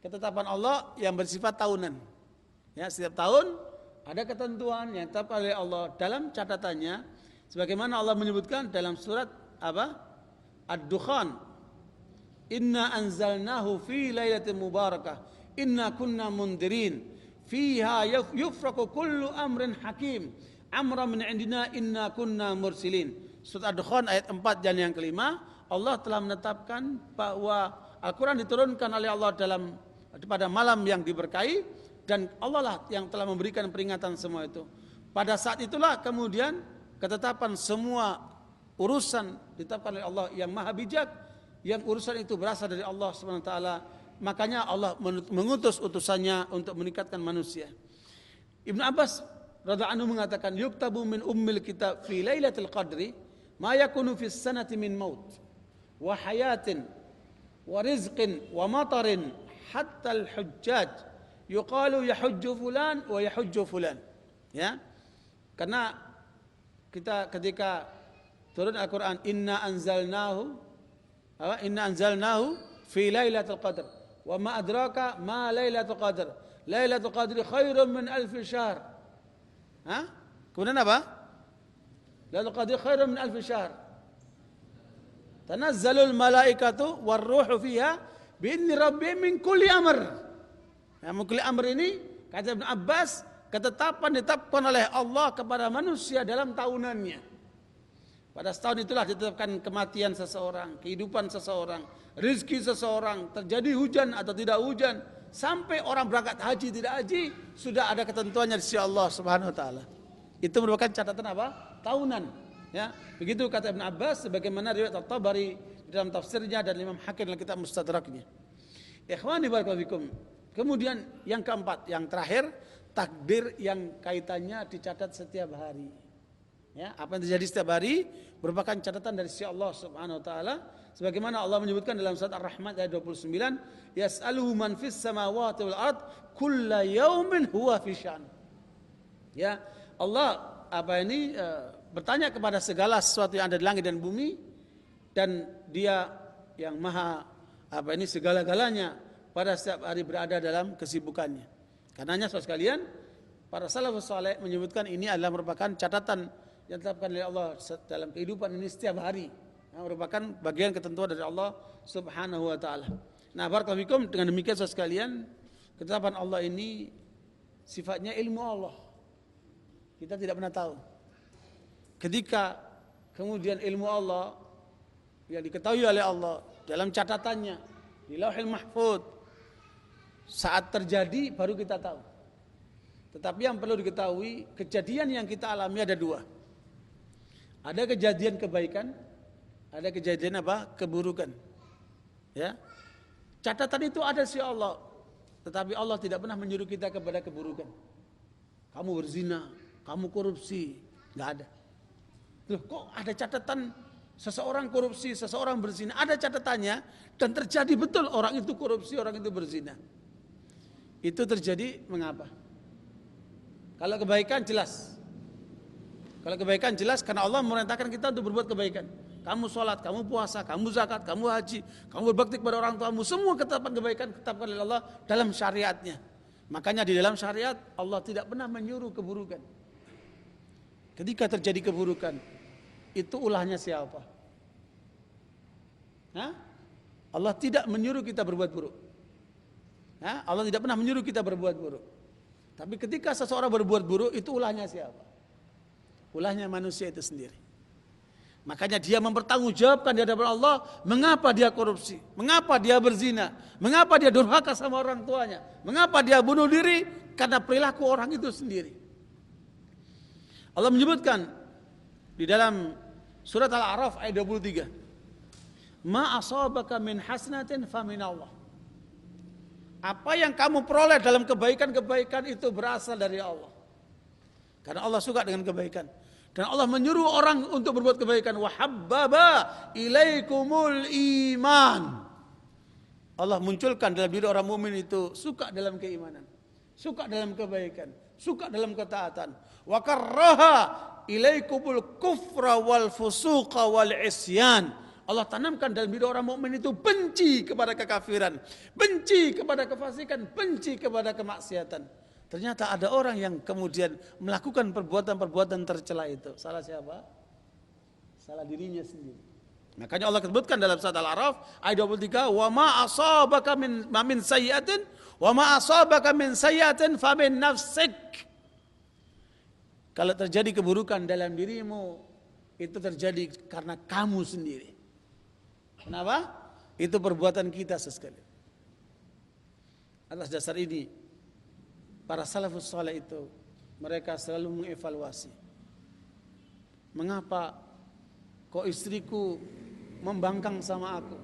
Ketetapan Allah yang bersifat tahunan. Ya, setiap tahun ada ketentuan yang ditetapkan oleh Allah dalam catatannya. Sebagaimana Allah menyebutkan dalam surat Ad-Dukhan. Inna anzalnahu fi lailatin mubarakah. Inna kunna mundirin fiha yufraku kullu amrin hakim amra min indina inna kunna mursilin. Surat Ad-Dukhan ayat 4 dan yang kelima, Allah telah menetapkan bahwa Al-Quran diturunkan oleh Allah pada malam yang diberkahi, dan Allah lah yang telah memberikan peringatan semua itu. Pada saat itulah kemudian ketetapan semua urusan ditetapkan oleh Allah yang maha bijak, yang urusan itu berasal dari Allah Subhanahu wa taala, makanya Allah mengutus utusannya untuk meningkatkan manusia. Ibnu Abbas radhiyallahu anhu mengatakan, yuktabu min ummil kitab fi lailatul qadri ma yakunu fi sanati min maut wa hayatin wa rizqin wa matarin hatta al-hujjaj yuqalu yahujju fulan wa yahujju fulan. Ya. Karena kita ketika turun Al-Qur'an, inna anzalnahu fi lailatul qadr wa ma adraka ma lailatul qadr. Lailatul qadri khairun min alfi syahr. Kemudian apa? Lailatul qadri khairun min alfi syahr. Tanazzalul malaikatu warruhu fiha bi'idzni rabbihim min kulli amr. Min kulli amr ini kata Ibnu Abbas, ketetapan ditetapkan oleh Allah kepada manusia dalam tahunannya. Pada setahun itulah ditetapkan kematian seseorang, kehidupan seseorang, rezeki seseorang, terjadi hujan atau tidak hujan, sampai orang berangkat haji tidak haji, sudah ada ketentuannya di sisi Allah Subhanahu wa taala. Itu merupakan catatan apa? Tahunan. Ya, begitu kata Ibnu Abbas sebagaimana riwayat At-Tabari dalam tafsirnya dan Imam Hakim dalam kitab Mustadraknya. Ikhwani barakallahu fikum. Kemudian yang keempat, yang terakhir, takdir yang kaitannya dicatat setiap hari. Ya, apa yang terjadi setiap hari merupakan catatan dari sisi Allah Subhanahu wa taala, sebagaimana Allah menyebutkan dalam surat Ar-Rahman ayat 29, yas'aluhu man fis samawati wal ard kulla yaumin huwa fi sya'n. Ya, Allah bertanya kepada segala sesuatu yang ada di langit dan bumi, dan Dia yang maha segala-galanya pada setiap hari berada dalam kesibukannya. Karenanya saudara sekalian, para salafus saleh menyebutkan ini adalah merupakan catatan yang ditetapkan oleh Allah dalam kehidupan ini setiap hari, merupakan bagian ketentuan dari Allah Subhanahu wa taala. Nah, barakallahu fikum, dengan demikian saudara sekalian, ketetapan Allah ini sifatnya ilmu Allah. Kita tidak pernah tahu. Ketika kemudian ilmu Allah yang diketahui oleh Allah dalam catatannya di Lauhul Mahfuz, saat terjadi baru kita tahu. Tetapi yang perlu diketahui, kejadian yang kita alami ada dua. Ada kejadian kebaikan, ada kejadian keburukan. Ya. Catatan itu ada si Allah, tetapi Allah tidak pernah menyuruh kita kepada keburukan. Kamu berzina, kamu korupsi, enggak ada. Loh, kok ada catatan seseorang korupsi, seseorang berzina? Ada catatannya dan terjadi betul orang itu korupsi, orang itu berzina. Itu terjadi mengapa? Kalau kebaikan jelas. Kalau kebaikan jelas karena Allah memerintahkan kita untuk berbuat kebaikan. Kamu sholat, kamu puasa, kamu zakat, kamu haji, kamu berbakti kepada orang tuamu. Semua ketetapan kebaikan ditetapkan oleh Allah dalam syariatnya. Makanya di dalam syariat Allah tidak pernah menyuruh keburukan. Ketika terjadi keburukan, itu ulahnya siapa? Allah tidak menyuruh kita berbuat buruk. Allah tidak pernah menyuruh kita berbuat buruk. Tapi ketika seseorang berbuat buruk, itu ulahnya siapa? Ulahnya manusia itu sendiri. Makanya dia mempertanggungjawabkan di hadapan Allah, mengapa dia korupsi, mengapa dia berzina, mengapa dia durhaka sama orang tuanya, mengapa dia bunuh diri, karena perilaku orang itu sendiri. Allah menyebutkan di dalam surat Al-A'raf ayat 23, ma asabaka min hasanatin fa min Allah. Apa yang kamu peroleh dalam kebaikan-kebaikan itu berasal dari Allah. Karena Allah suka dengan kebaikan. Dan Allah menyuruh orang untuk berbuat kebaikan. Wa habbaba ilaikumul iman. Allah munculkan dalam diri orang mukmin itu suka dalam keimanan, suka dalam kebaikan, suka dalam ketaatan. Wa karraha ilaikumul kufra wal fusuqa wal isyan. Allah tanamkan dalam diri orang mukmin itu benci kepada kekafiran, benci kepada kefasikan, benci kepada kemaksiatan. Ternyata ada orang yang kemudian melakukan perbuatan-perbuatan tercela itu. Salah siapa? Salah dirinya sendiri. Makanya Allah sebutkan dalam surat Al-A'raf ayat 23, "Wa ma asabaka min sayyi'atin wa ma asabaka min sayyi'atin fa min nafsik." Kalau terjadi keburukan dalam dirimu, itu terjadi karena kamu sendiri. Kenapa? Itu perbuatan kita sekali. Atas dasar ini, para salafus saleh itu mereka selalu mengevaluasi. Mengapa kok istriku membangkang sama aku?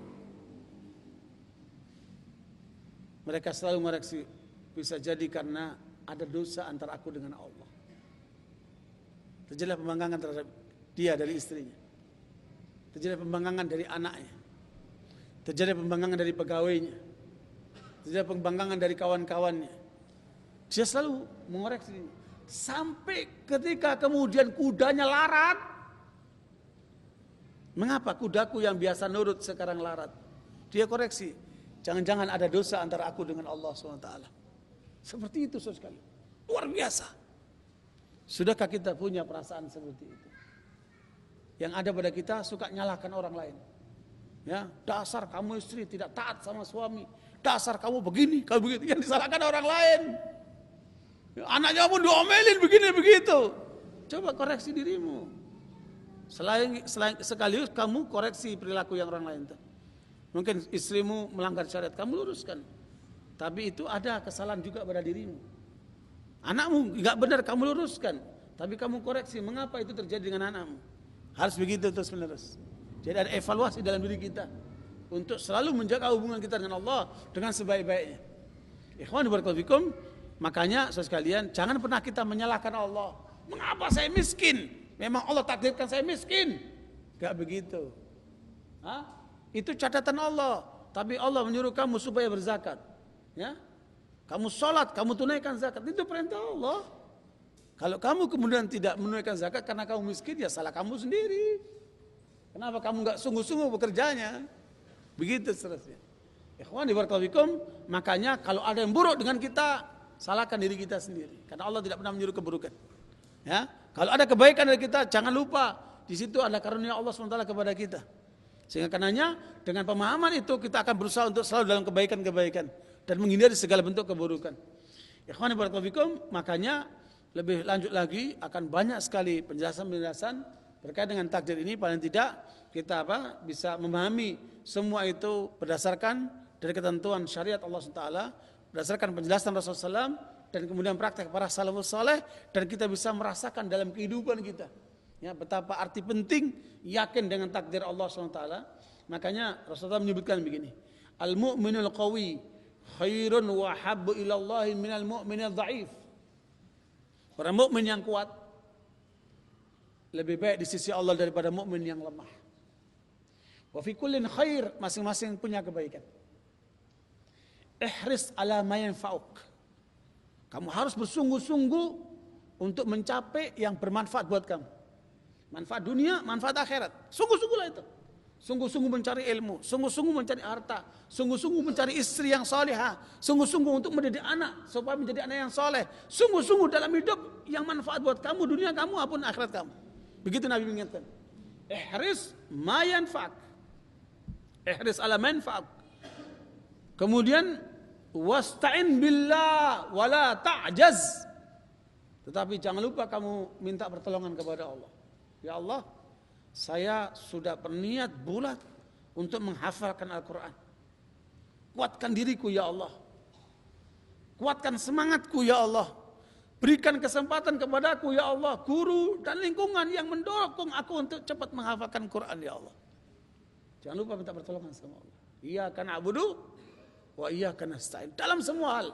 mereka selalu mengoreksi, bisa jadi karena ada dosa antara aku dengan Allah. Terjadilah pembangkangan terhadap dia dari istrinya. Terjadi pembangkangan dari anaknya. Terjadi pembangkangan dari pegawainya. Terjadi pembangkangan dari kawan-kawannya. Dia selalu mengoreksi ini. Sampai ketika kemudian kudanya larat. Mengapa kudaku yang biasa nurut sekarang larat? Dia koreksi. Jangan-jangan ada dosa antara aku dengan Allah SWT. Seperti itu saudara sekalian. Luar biasa. Sudahkah kita punya perasaan seperti itu? Yang ada pada kita suka nyalahkan orang lain. Ya, dasar kamu istri tidak taat sama suami. Dasar kamu begini, kamu begitu. Yang disalahkan orang lain. Anaknya pun diomelin begini begitu. Coba koreksi dirimu. Selain sekaligus kamu koreksi perilaku yang orang lain. Mungkin istrimu melanggar syariat, kamu luruskan. Tapi itu ada kesalahan juga pada dirimu. Anakmu nggak benar, kamu luruskan. Tapi kamu koreksi, mengapa itu terjadi dengan anakmu? Harus begitu terus menerus. Jadi ada evaluasi dalam diri kita untuk selalu menjaga hubungan kita dengan Allah dengan sebaik-baiknya. Ikhwan barakallahu fikum. Makanya saudara sekalian, jangan pernah kita menyalahkan Allah. Mengapa saya miskin? Memang Allah takdirkan saya miskin. Gak begitu. Itu catatan Allah. Tapi Allah menyuruh kamu supaya berzakat. Ya, kamu sholat, kamu tunaikan zakat. Itu perintah Allah. Kalau kamu kemudian tidak menunaikan zakat karena kamu miskin, ya salah kamu sendiri. Kenapa kamu gak sungguh-sungguh bekerjanya? Begitu seterusnya. Ikhwan barakallahu fikum. Makanya kalau ada yang buruk dengan kita, salahkan diri kita sendiri, karena Allah tidak pernah menyuruh keburukan. Ya, kalau ada kebaikan dari kita, jangan lupa di situ ada karunia Allah SWT kepada kita. Sehingga karenanya dengan pemahaman itu kita akan berusaha untuk selalu dalam kebaikan-kebaikan dan menghindari segala bentuk keburukan. Ikhwan barakallahu fikum, makanya lebih lanjut lagi akan banyak sekali penjelasan-penjelasan terkait dengan takdir ini. Paling tidak kita bisa memahami semua itu berdasarkan dari ketentuan syariat Allah SWT, berdasarkan penjelasan Rasulullah SAW, dan kemudian praktek para salafus saleh, dan kita bisa merasakan dalam kehidupan kita ya betapa arti penting yakin dengan takdir Allah SWT. Makanya Rasulullah menyebutkan begini, al-mu'minul qawi khairun wa habbu ilallahi minal mu'minil dha'if. Orang mukmin yang kuat lebih baik di sisi Allah daripada mukmin yang lemah. Wa fi kullin khair, masing-masing punya kebaikan. Ihris ala ma yanfa'uk. Kamu harus bersungguh-sungguh untuk mencapai yang bermanfaat buat kamu. Manfaat dunia, manfaat akhirat. Sungguh-sungguhlah itu. Sungguh-sungguh mencari ilmu, sungguh-sungguh mencari harta, sungguh-sungguh mencari istri yang salihah, sungguh-sungguh untuk mendidik anak supaya menjadi anak yang saleh, sungguh-sungguh dalam hidup yang manfaat buat kamu, dunia kamu maupun akhirat kamu. Begitu Nabi mengingatkan. Ihris ma yanfa'uk. Ihris ala manfa'uk. Kemudian wasta'in billah wala ta'jaz. Tetapi jangan lupa kamu minta pertolongan kepada Allah. Ya Allah, saya sudah berniat bulat untuk menghafalkan Al-Quran. Kuatkan diriku ya Allah. Kuatkan semangatku ya Allah. Berikan kesempatan kepadaku ya Allah, guru dan lingkungan yang mendorong aku untuk cepat menghafalkan Quran ya Allah. Jangan lupa minta pertolongan sama Allah. Iyyaka na'budu wa iyyaka nasta'in dalam semua hal.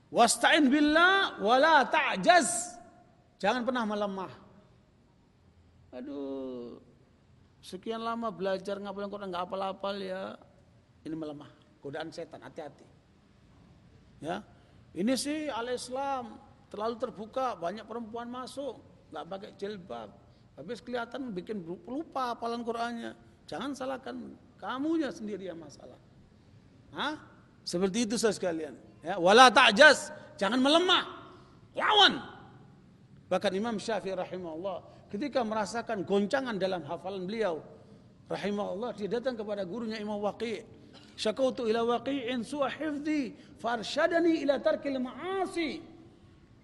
Wasta'in billah wala ta'jaz. Jangan pernah melemah. Aduh, sekian lama belajar ngapalin Quran enggak hafal-hafal ya. Ini melemah. Godaan setan, hati-hati. Ya. Ini sih al-Islam terlalu terbuka, banyak perempuan masuk, enggak pakai jilbab. Habis kelihatan bikin lupa hafalan Qur'annya. Jangan salahkan kamunya sendiri yang masalah. Seperti itu saudara sekalian. Ya, wala ta'jaz, jangan melemah. Lawan. Bahkan Imam Syafi'i rahimahullah ketika merasakan goncangan dalam hafalan beliau rahimahullah, dia datang kepada gurunya Imam Waqi'. Syakautu ila Waqi'in su'a hifdzi farsyadani ila tarkil ma'asi.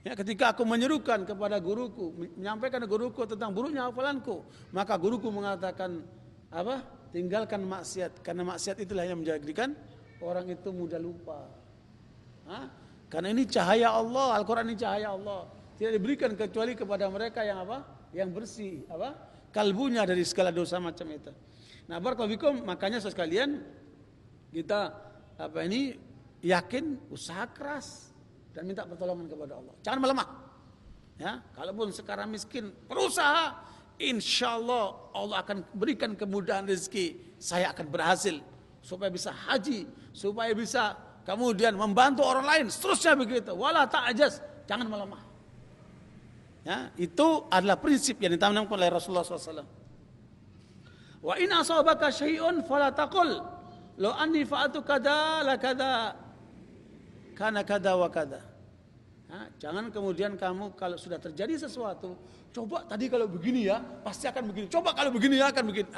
Ya, ketika aku menyerukan kepada guruku, menyampaikan guruku tentang buruknya hafalanku, maka guruku mengatakan apa? Tinggalkan maksiat, karena maksiat itulah yang menjadikan orang itu mudah lupa. Karena ini cahaya Allah, Al-Quran ini cahaya Allah. Tidak diberikan kecuali kepada mereka yang apa? Yang bersih, apa? Kalbunya dari segala dosa macam itu. Nah, barakallahu fikum, makanya sekalian kita yakin, usaha keras dan minta pertolongan kepada Allah. Jangan melemah. Ya, kalaupun sekarang miskin, berusaha, insya Allah akan berikan kemudahan rezeki. Saya akan berhasil supaya bisa haji, supaya bisa kemudian membantu orang lain, seterusnya begitu. Wala ta'ajaz, jangan melemah. Ya, itu adalah prinsip yang ditanamkan oleh Rasulullah SAW. Wa in asabaka syai'un fala taqul law anni fa'altu kada la kada kana kada wa kada. Jangan kemudian kamu kalau sudah terjadi sesuatu, coba tadi kalau begini ya, pasti akan begini. Coba kalau begini ya akan begini.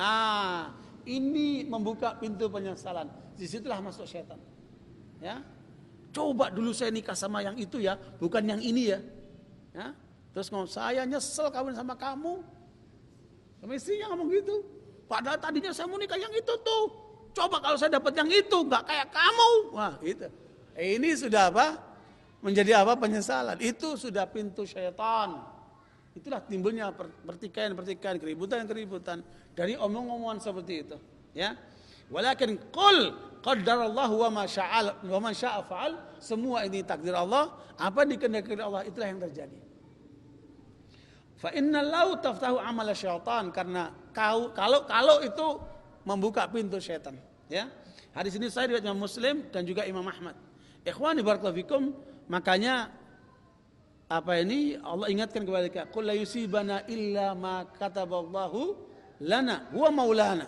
Ini membuka pintu penyesalan. Disitulah masuk syaitan. Ya, coba dulu saya nikah sama yang itu ya, bukan yang ini ya. Ya, terus ngomong saya nyesel kawin sama kamu. Sama istrinya ngomong gitu. Padahal tadinya saya mau nikah yang itu tuh. Coba kalau saya dapat yang itu, nggak kayak kamu. Wah, itu. Ini sudah apa? Menjadi apa? Penyesalan. Itu sudah pintu syaitan. Itulah timbulnya pertikaian-pertikaian, keributan-keributan dari omong-omongan seperti itu. Ya. Walakin qul qaddarallahu wa ma syaa fa'al. Semua ini takdir Allah, apa dikehendaki Allah itulah yang terjadi. Fa innal lau taftahu amal syaitan, karena kalau itu membuka pintu syaitan, ya. Hadis ini saya riwayat Imam Muslim dan juga Imam Ahmad. Ikhwani barakallahu fikum, makanya Allah ingatkan kepada kita, qul la yusibana illa ma kataballahu lana huwa maulana.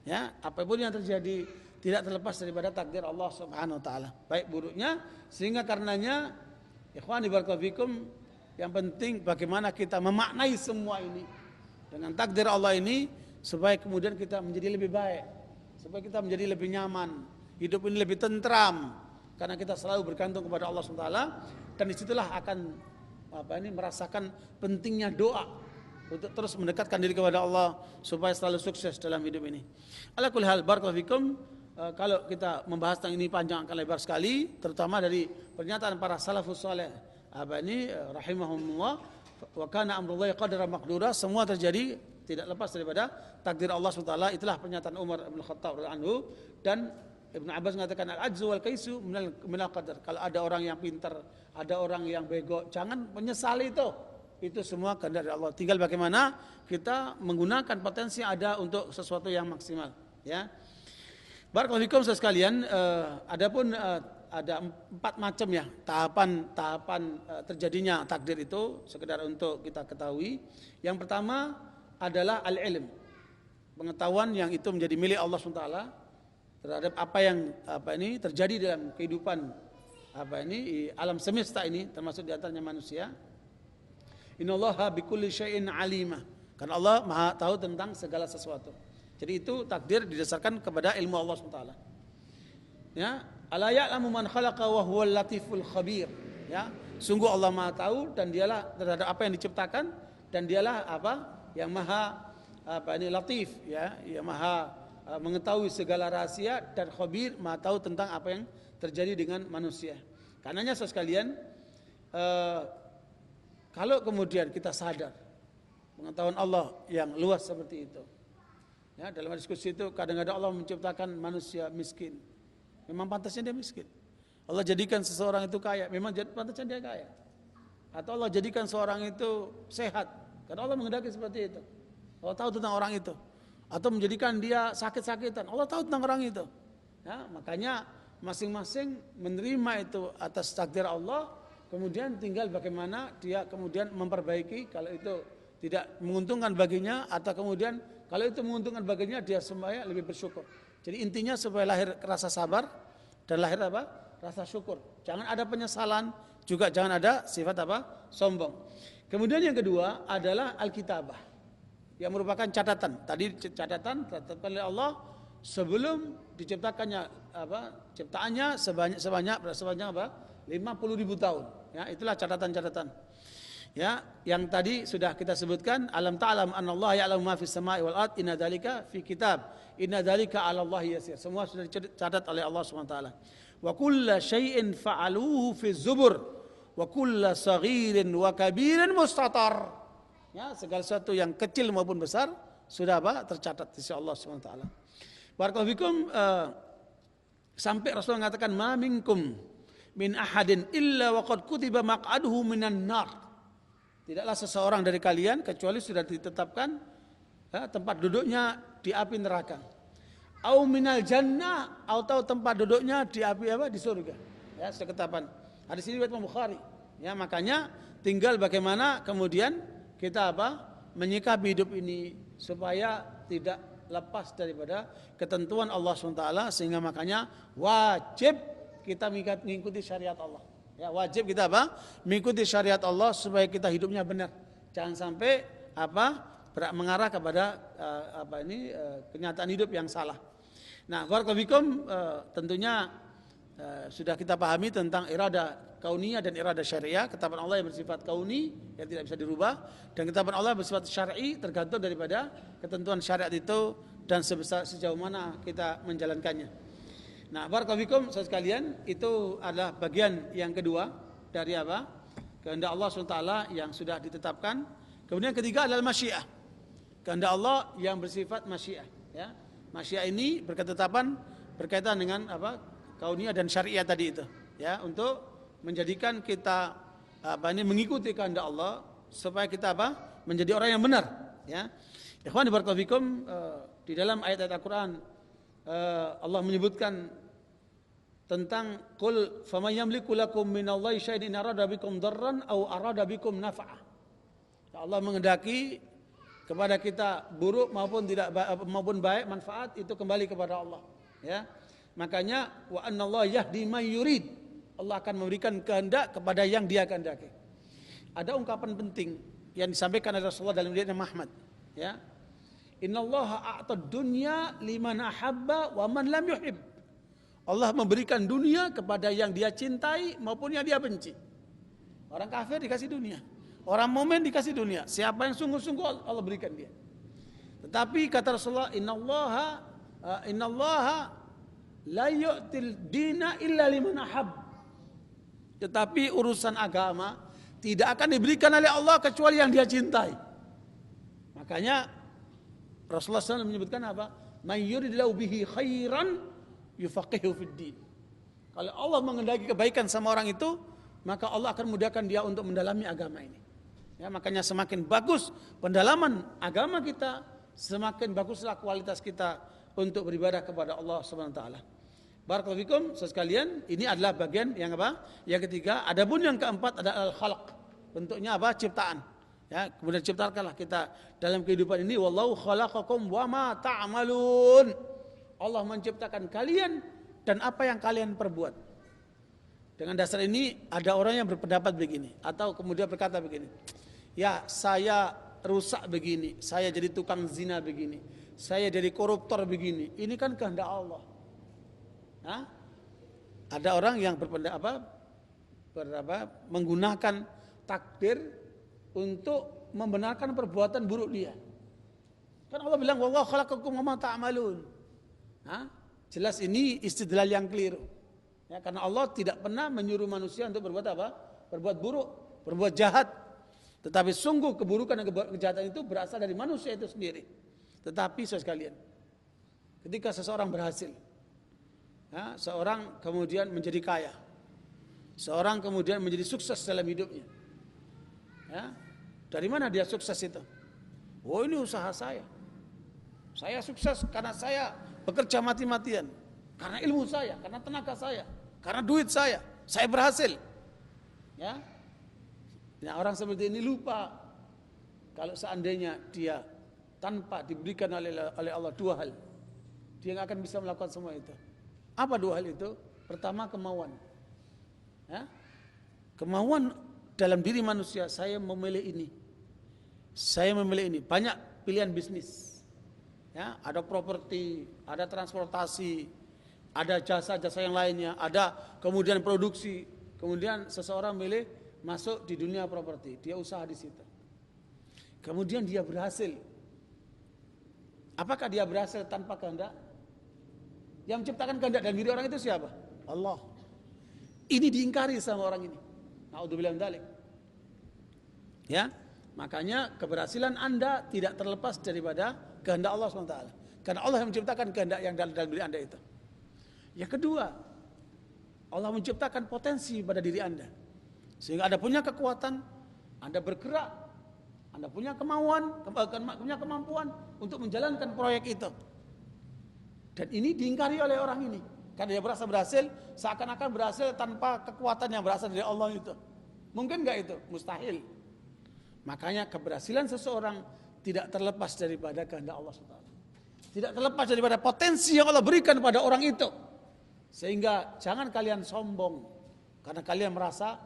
Ya, apapun yang terjadi tidak terlepas daripada takdir Allah Subhanahu wa taala, baik buruknya, sehingga karenanya ikhwani barakallahu fikum, yang penting bagaimana kita memaknai semua ini dengan takdir Allah ini supaya kemudian kita menjadi lebih baik, supaya kita menjadi lebih nyaman, hidup ini lebih tentram karena kita selalu bergantung kepada Allah Subhanahu wa taala, dan disitulah akan merasakan pentingnya doa untuk terus mendekatkan diri kepada Allah supaya selalu sukses dalam hidup ini. Ala kulli hal, barakallahu fikum. Kalau kita membahas tentang ini panjang akan lebar sekali, terutama dari pernyataan para salafus saleh rahimahumullah, wa kana amrullahi qadara maqdura, semua terjadi tidak lepas daripada takdir Allah SWT. Itulah pernyataan Umar bin Khattab radhiyallahu anhu, dan Ibnu Abbas mengatakan al-ajzu wal kaisu minal qadar. Kalau ada orang yang pintar, ada orang yang bego, jangan menyesali itu. Itu semua kehendak dari Allah. Tinggal bagaimana kita menggunakan potensi yang ada untuk sesuatu yang maksimal, ya. Barakallahu fikum sekalian, adapun ada 4 macam ya tahapan terjadinya takdir itu, sekedar untuk kita ketahui. Yang pertama adalah al-ilm, pengetahuan yang itu menjadi milik Allah SWT terhadap apa yang terjadi dalam kehidupan alam semesta ini, termasuk di antaranya manusia. Innallaha bikulli syai'in alimah, karena Allah Maha tahu tentang segala sesuatu. Jadi itu takdir didasarkan kepada ilmu Allah SWT. Ya, ala ya'lamu man khalaqa wa huwal latiful khabir. Ya, sungguh Allah Maha tahu dan dialah terhadap apa yang diciptakan, dan dialah yang Maha latif, ya, yang Maha mengetahui segala rahasia, dan khabir, Maha tahu tentang apa yang terjadi dengan manusia. Karenanya sekalian, kalau kemudian kita sadar pengetahuan Allah yang luas seperti itu, ya, dalam diskusi itu kadang-kadang Allah menciptakan manusia miskin, memang pantasnya dia miskin. Allah jadikan seseorang itu kaya, memang pantasnya dia kaya. Atau Allah jadikan seorang itu sehat, karena Allah menghendaki seperti itu. Allah tahu tentang orang itu. Atau menjadikan dia sakit-sakitan, Allah tahu tentang orang itu. Ya, makanya masing-masing menerima itu atas takdir Allah. Kemudian tinggal bagaimana dia kemudian memperbaiki kalau itu tidak menguntungkan baginya, atau kemudian kalau itu menguntungkan baginya dia semuanya lebih bersyukur. Jadi intinya supaya lahir rasa sabar dan lahir rasa syukur. Jangan ada penyesalan, juga jangan ada sifat sombong. Kemudian yang kedua adalah al-kitabah, yang merupakan catatan. Tadi catatan oleh Allah sebelum diciptakannya ciptaannya sebanyak 50.000 tahun. Ya, itulah catatan-catatan. Ya, yang tadi sudah kita sebutkan, alam ta'lam anallaha ya'lamu ma fis sama'i wal ard, inna dzalika fi kitab, inna dzalika 'ala Allahi yasir. Semua sudah dicatat oleh Allah Subhanahu wa taala. Wa kullu syai'in fa'aluhu fi zubur wa kullu saghirin wa kabirin mustatar. Ya, segala sesuatu yang kecil maupun besar sudah tercatat di sisi Allah Subhanahu wa taala. Barakallahu fikum. Sampai Rasulullah mengatakan ma minkum min ahadin illa waqad kutiba maq'aduhu minan nar. Tidaklah seseorang dari kalian kecuali sudah ditetapkan tempat duduknya di api neraka. Au minal jannah, atau tempat duduknya di api di surga. Ya, seketapan. Hadis ini riwayat Imam Bukhari. Ya, makanya tinggal bagaimana kemudian kita menyikapi hidup ini supaya tidak lepas daripada ketentuan Allah SWT, sehingga makanya wajib kita mengikuti syariat Allah. Ya, wajib kita mengikuti syariat Allah supaya kita hidupnya benar. Jangan sampai mengarah kepada kenyataan hidup yang salah. Nah, barakallahu fikum, tentunya sudah kita pahami tentang irada kauniyah dan irada syariah. Ketetapan Allah yang bersifat kauni yang tidak bisa dirubah, dan ketetapan Allah bersifat syar'i tergantung daripada ketentuan syariat itu dan sejauh mana kita menjalankannya. Nah, barakallahu fikum saudara sekalian, itu adalah bagian yang kedua dari kehendak Allah SWT yang sudah ditetapkan. Kemudian ketiga adalah masyiah. Kehendak Allah yang bersifat masyiah, ya. Masyiah ini berkaitan dengan kauniyah dan syariah tadi itu, ya, untuk menjadikan kita mengikuti kehendak Allah supaya kita menjadi orang yang benar, ya. Ikhwan barakallahu fikum, di dalam ayat-ayat Al-Qur'an Allah menyebutkan tentang qul faman yamliku lakum minallahi syai'an in arada bikum darran aw arada bikum naf'ah. Allah mengendaki kepada kita buruk maupun baik, manfaat itu kembali kepada Allah, ya. Makanya wa anallahu yahdi may yurid. Allah akan memberikan kehendak kepada yang Dia kehendaki. Ada ungkapan penting yang disampaikan oleh Rasulullah dalam riwayat Muhammad, ya. Innallaha a'ta dunya liman ahabba wa man lam yuhib. Allah memberikan dunia kepada yang Dia cintai maupun yang Dia benci. Orang kafir dikasih dunia, orang mukmin dikasih dunia. Siapa yang sungguh-sungguh Allah berikan dia. Tetapi kata Rasulullah, innallaha la yu'til dina illa liman ahab. Tetapi urusan agama tidak akan diberikan oleh Allah kecuali yang Dia cintai. Makanya Rasulullah SAW menyebutkan Man yuridillahu bihi khairan yufaqihu fid din. Kalau Allah mengendaki kebaikan sama orang itu, maka Allah akan mudahkan dia untuk mendalami agama ini. Ya, makanya semakin bagus pendalaman agama kita, semakin baguslah kualitas kita untuk beribadah kepada Allah Subhanahu wa taala. Barakallahu fikum sekalian, ini adalah bagian yang Yang ketiga. Adapun yang keempat adalah al-khalq. Bentuknya ciptaan. Ya, kemudian ciptakanlah kita dalam kehidupan ini. Wallahu khalaqakum wa ma ta'malun. Allah menciptakan kalian dan apa yang kalian perbuat. Dengan dasar ini ada orang yang berpendapat begini, atau kemudian berkata begini, ya saya rusak begini, saya jadi tukang zina begini, saya jadi koruptor begini, ini kan kehendak Allah. Nah, ada orang yang menggunakan takdir untuk membenarkan perbuatan buruk dia. Kan Allah bilang wallahu khalaqakum wa ma ta'malun. Jelas ini istidlal yang keliru. Ya, karena Allah tidak pernah menyuruh manusia untuk berbuat berbuat buruk, berbuat jahat. Tetapi sungguh keburukan dan kejahatan itu berasal dari manusia itu sendiri. Tetapi saudara sekalian, ketika seseorang berhasil, ya, seorang kemudian menjadi kaya, seorang kemudian menjadi sukses dalam hidupnya, ya, dari mana dia sukses itu? Oh, ini usaha saya. Saya sukses karena saya bekerja mati-matian, karena ilmu saya, karena tenaga saya, karena duit saya berhasil. Ya, nah, orang seperti ini lupa kalau seandainya dia tanpa diberikan oleh Allah dua hal, dia nggak akan bisa melakukan semua itu. Apa dua hal itu? Pertama, kemauan. Ya, kemauan dalam diri manusia, saya memilih ini, saya memilih ini. Banyak pilihan bisnis. Ya, ada properti, ada transportasi, ada jasa-jasa yang lainnya, ada kemudian produksi. Kemudian seseorang milih masuk di dunia properti, dia usaha di situ. Kemudian dia berhasil. Apakah dia berhasil tanpa kehendak? Yang menciptakan kehendak dalam diri orang itu siapa? Allah. Ini diingkari sama orang ini. Na'udzubillah min dzalik. Ya, makanya keberhasilan Anda tidak terlepas daripada kehendak Allah SWT. Karena Allah yang menciptakan kehendak yang dalam diri Anda itu. Yang kedua, Allah menciptakan potensi pada diri Anda. Sehingga Anda punya kekuatan, Anda bergerak, Anda punya kemauan, punya kemampuan untuk menjalankan proyek itu. Dan ini diingkari oleh orang ini. Karena dia berasa berhasil, seakan-akan berhasil tanpa kekuatan yang berasal dari Allah itu. Mungkin enggak itu? Mustahil. Makanya keberhasilan seseorang tidak terlepas daripada kehendak Allah SWT. Tidak terlepas daripada potensi yang Allah berikan pada orang itu. Sehingga jangan kalian sombong karena kalian merasa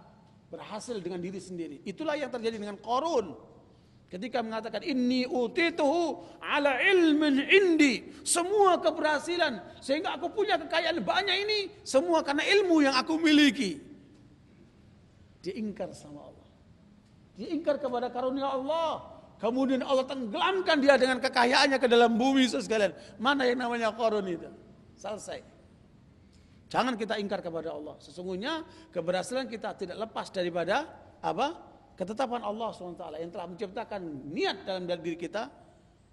berhasil dengan diri sendiri. Itulah yang terjadi dengan Qarun. Ketika mengatakan inni utituhu ala ilmin indi, semua keberhasilan sehingga aku punya kekayaan banyak ini semua karena ilmu yang aku miliki. Diingkar sama Allah. Diingkar kepada karunia Allah. Kemudian Allah tenggelamkan dia dengan kekayaannya ke dalam bumi sekalian. Mana yang namanya Qarun itu? Selesai. Jangan kita ingkar kepada Allah. Sesungguhnya keberhasilan kita tidak lepas daripada apa? Ketetapan Allah SWT yang telah menciptakan niat dalam diri kita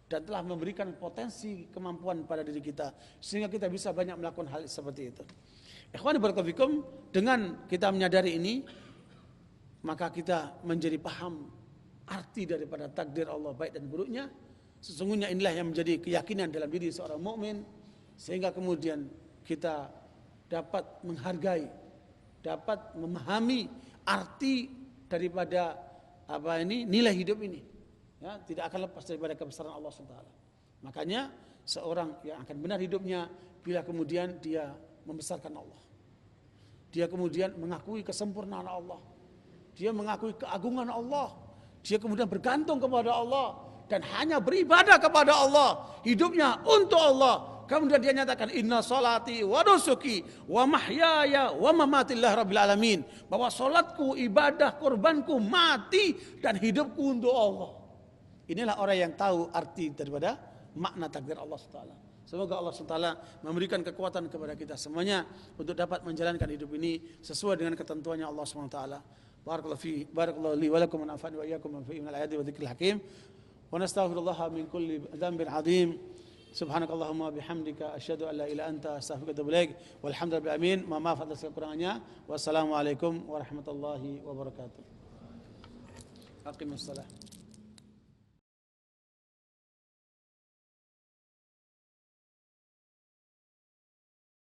dan telah memberikan potensi kemampuan pada diri kita sehingga kita bisa banyak melakukan hal seperti itu. Ikhwani barakallahu fikum, dengan kita menyadari ini maka kita menjadi paham arti daripada takdir Allah baik dan buruknya. Sesungguhnya inilah yang menjadi keyakinan dalam diri seorang mukmin sehingga kemudian kita dapat menghargai, dapat memahami arti daripada nilai hidup ini. Ya, tidak akan lepas daripada kebesaran Allah SWT. Makanya seorang yang akan benar hidupnya bila kemudian dia membesarkan Allah. Dia kemudian mengakui kesempurnaan Allah. Dia mengakui keagungan Allah. Dia kemudian bergantung kepada Allah dan hanya beribadah kepada Allah. Hidupnya untuk Allah. Kemudian dia nyatakan inna salati wa nusuki wa mahyaya wa mamati lillahi rabbil alamin, bahwa salatku, ibadah, kurbanku, mati dan hidupku untuk Allah. Inilah orang yang tahu arti daripada makna takdir Allah SWT. Semoga Allah SWT memberikan kekuatan kepada kita semuanya untuk dapat menjalankan hidup ini sesuai dengan ketentuannya Allah SWT. Barakallahu li wa lakum wa nafa'ani wa iyyakum min al-ayati wa dzikril hakim. Wa nastaghfirullah min kulli dhanbin 'adzim. Subhanakallahumma bihamdika asyhadu an la ilaha illa anta astaghfiruka wa atubu ilaik. Walhamdulillahi amin. Maaf atas kekurangannya. Wassalamualaikum warahmatullahi wabarakatuh. Aqimussalah.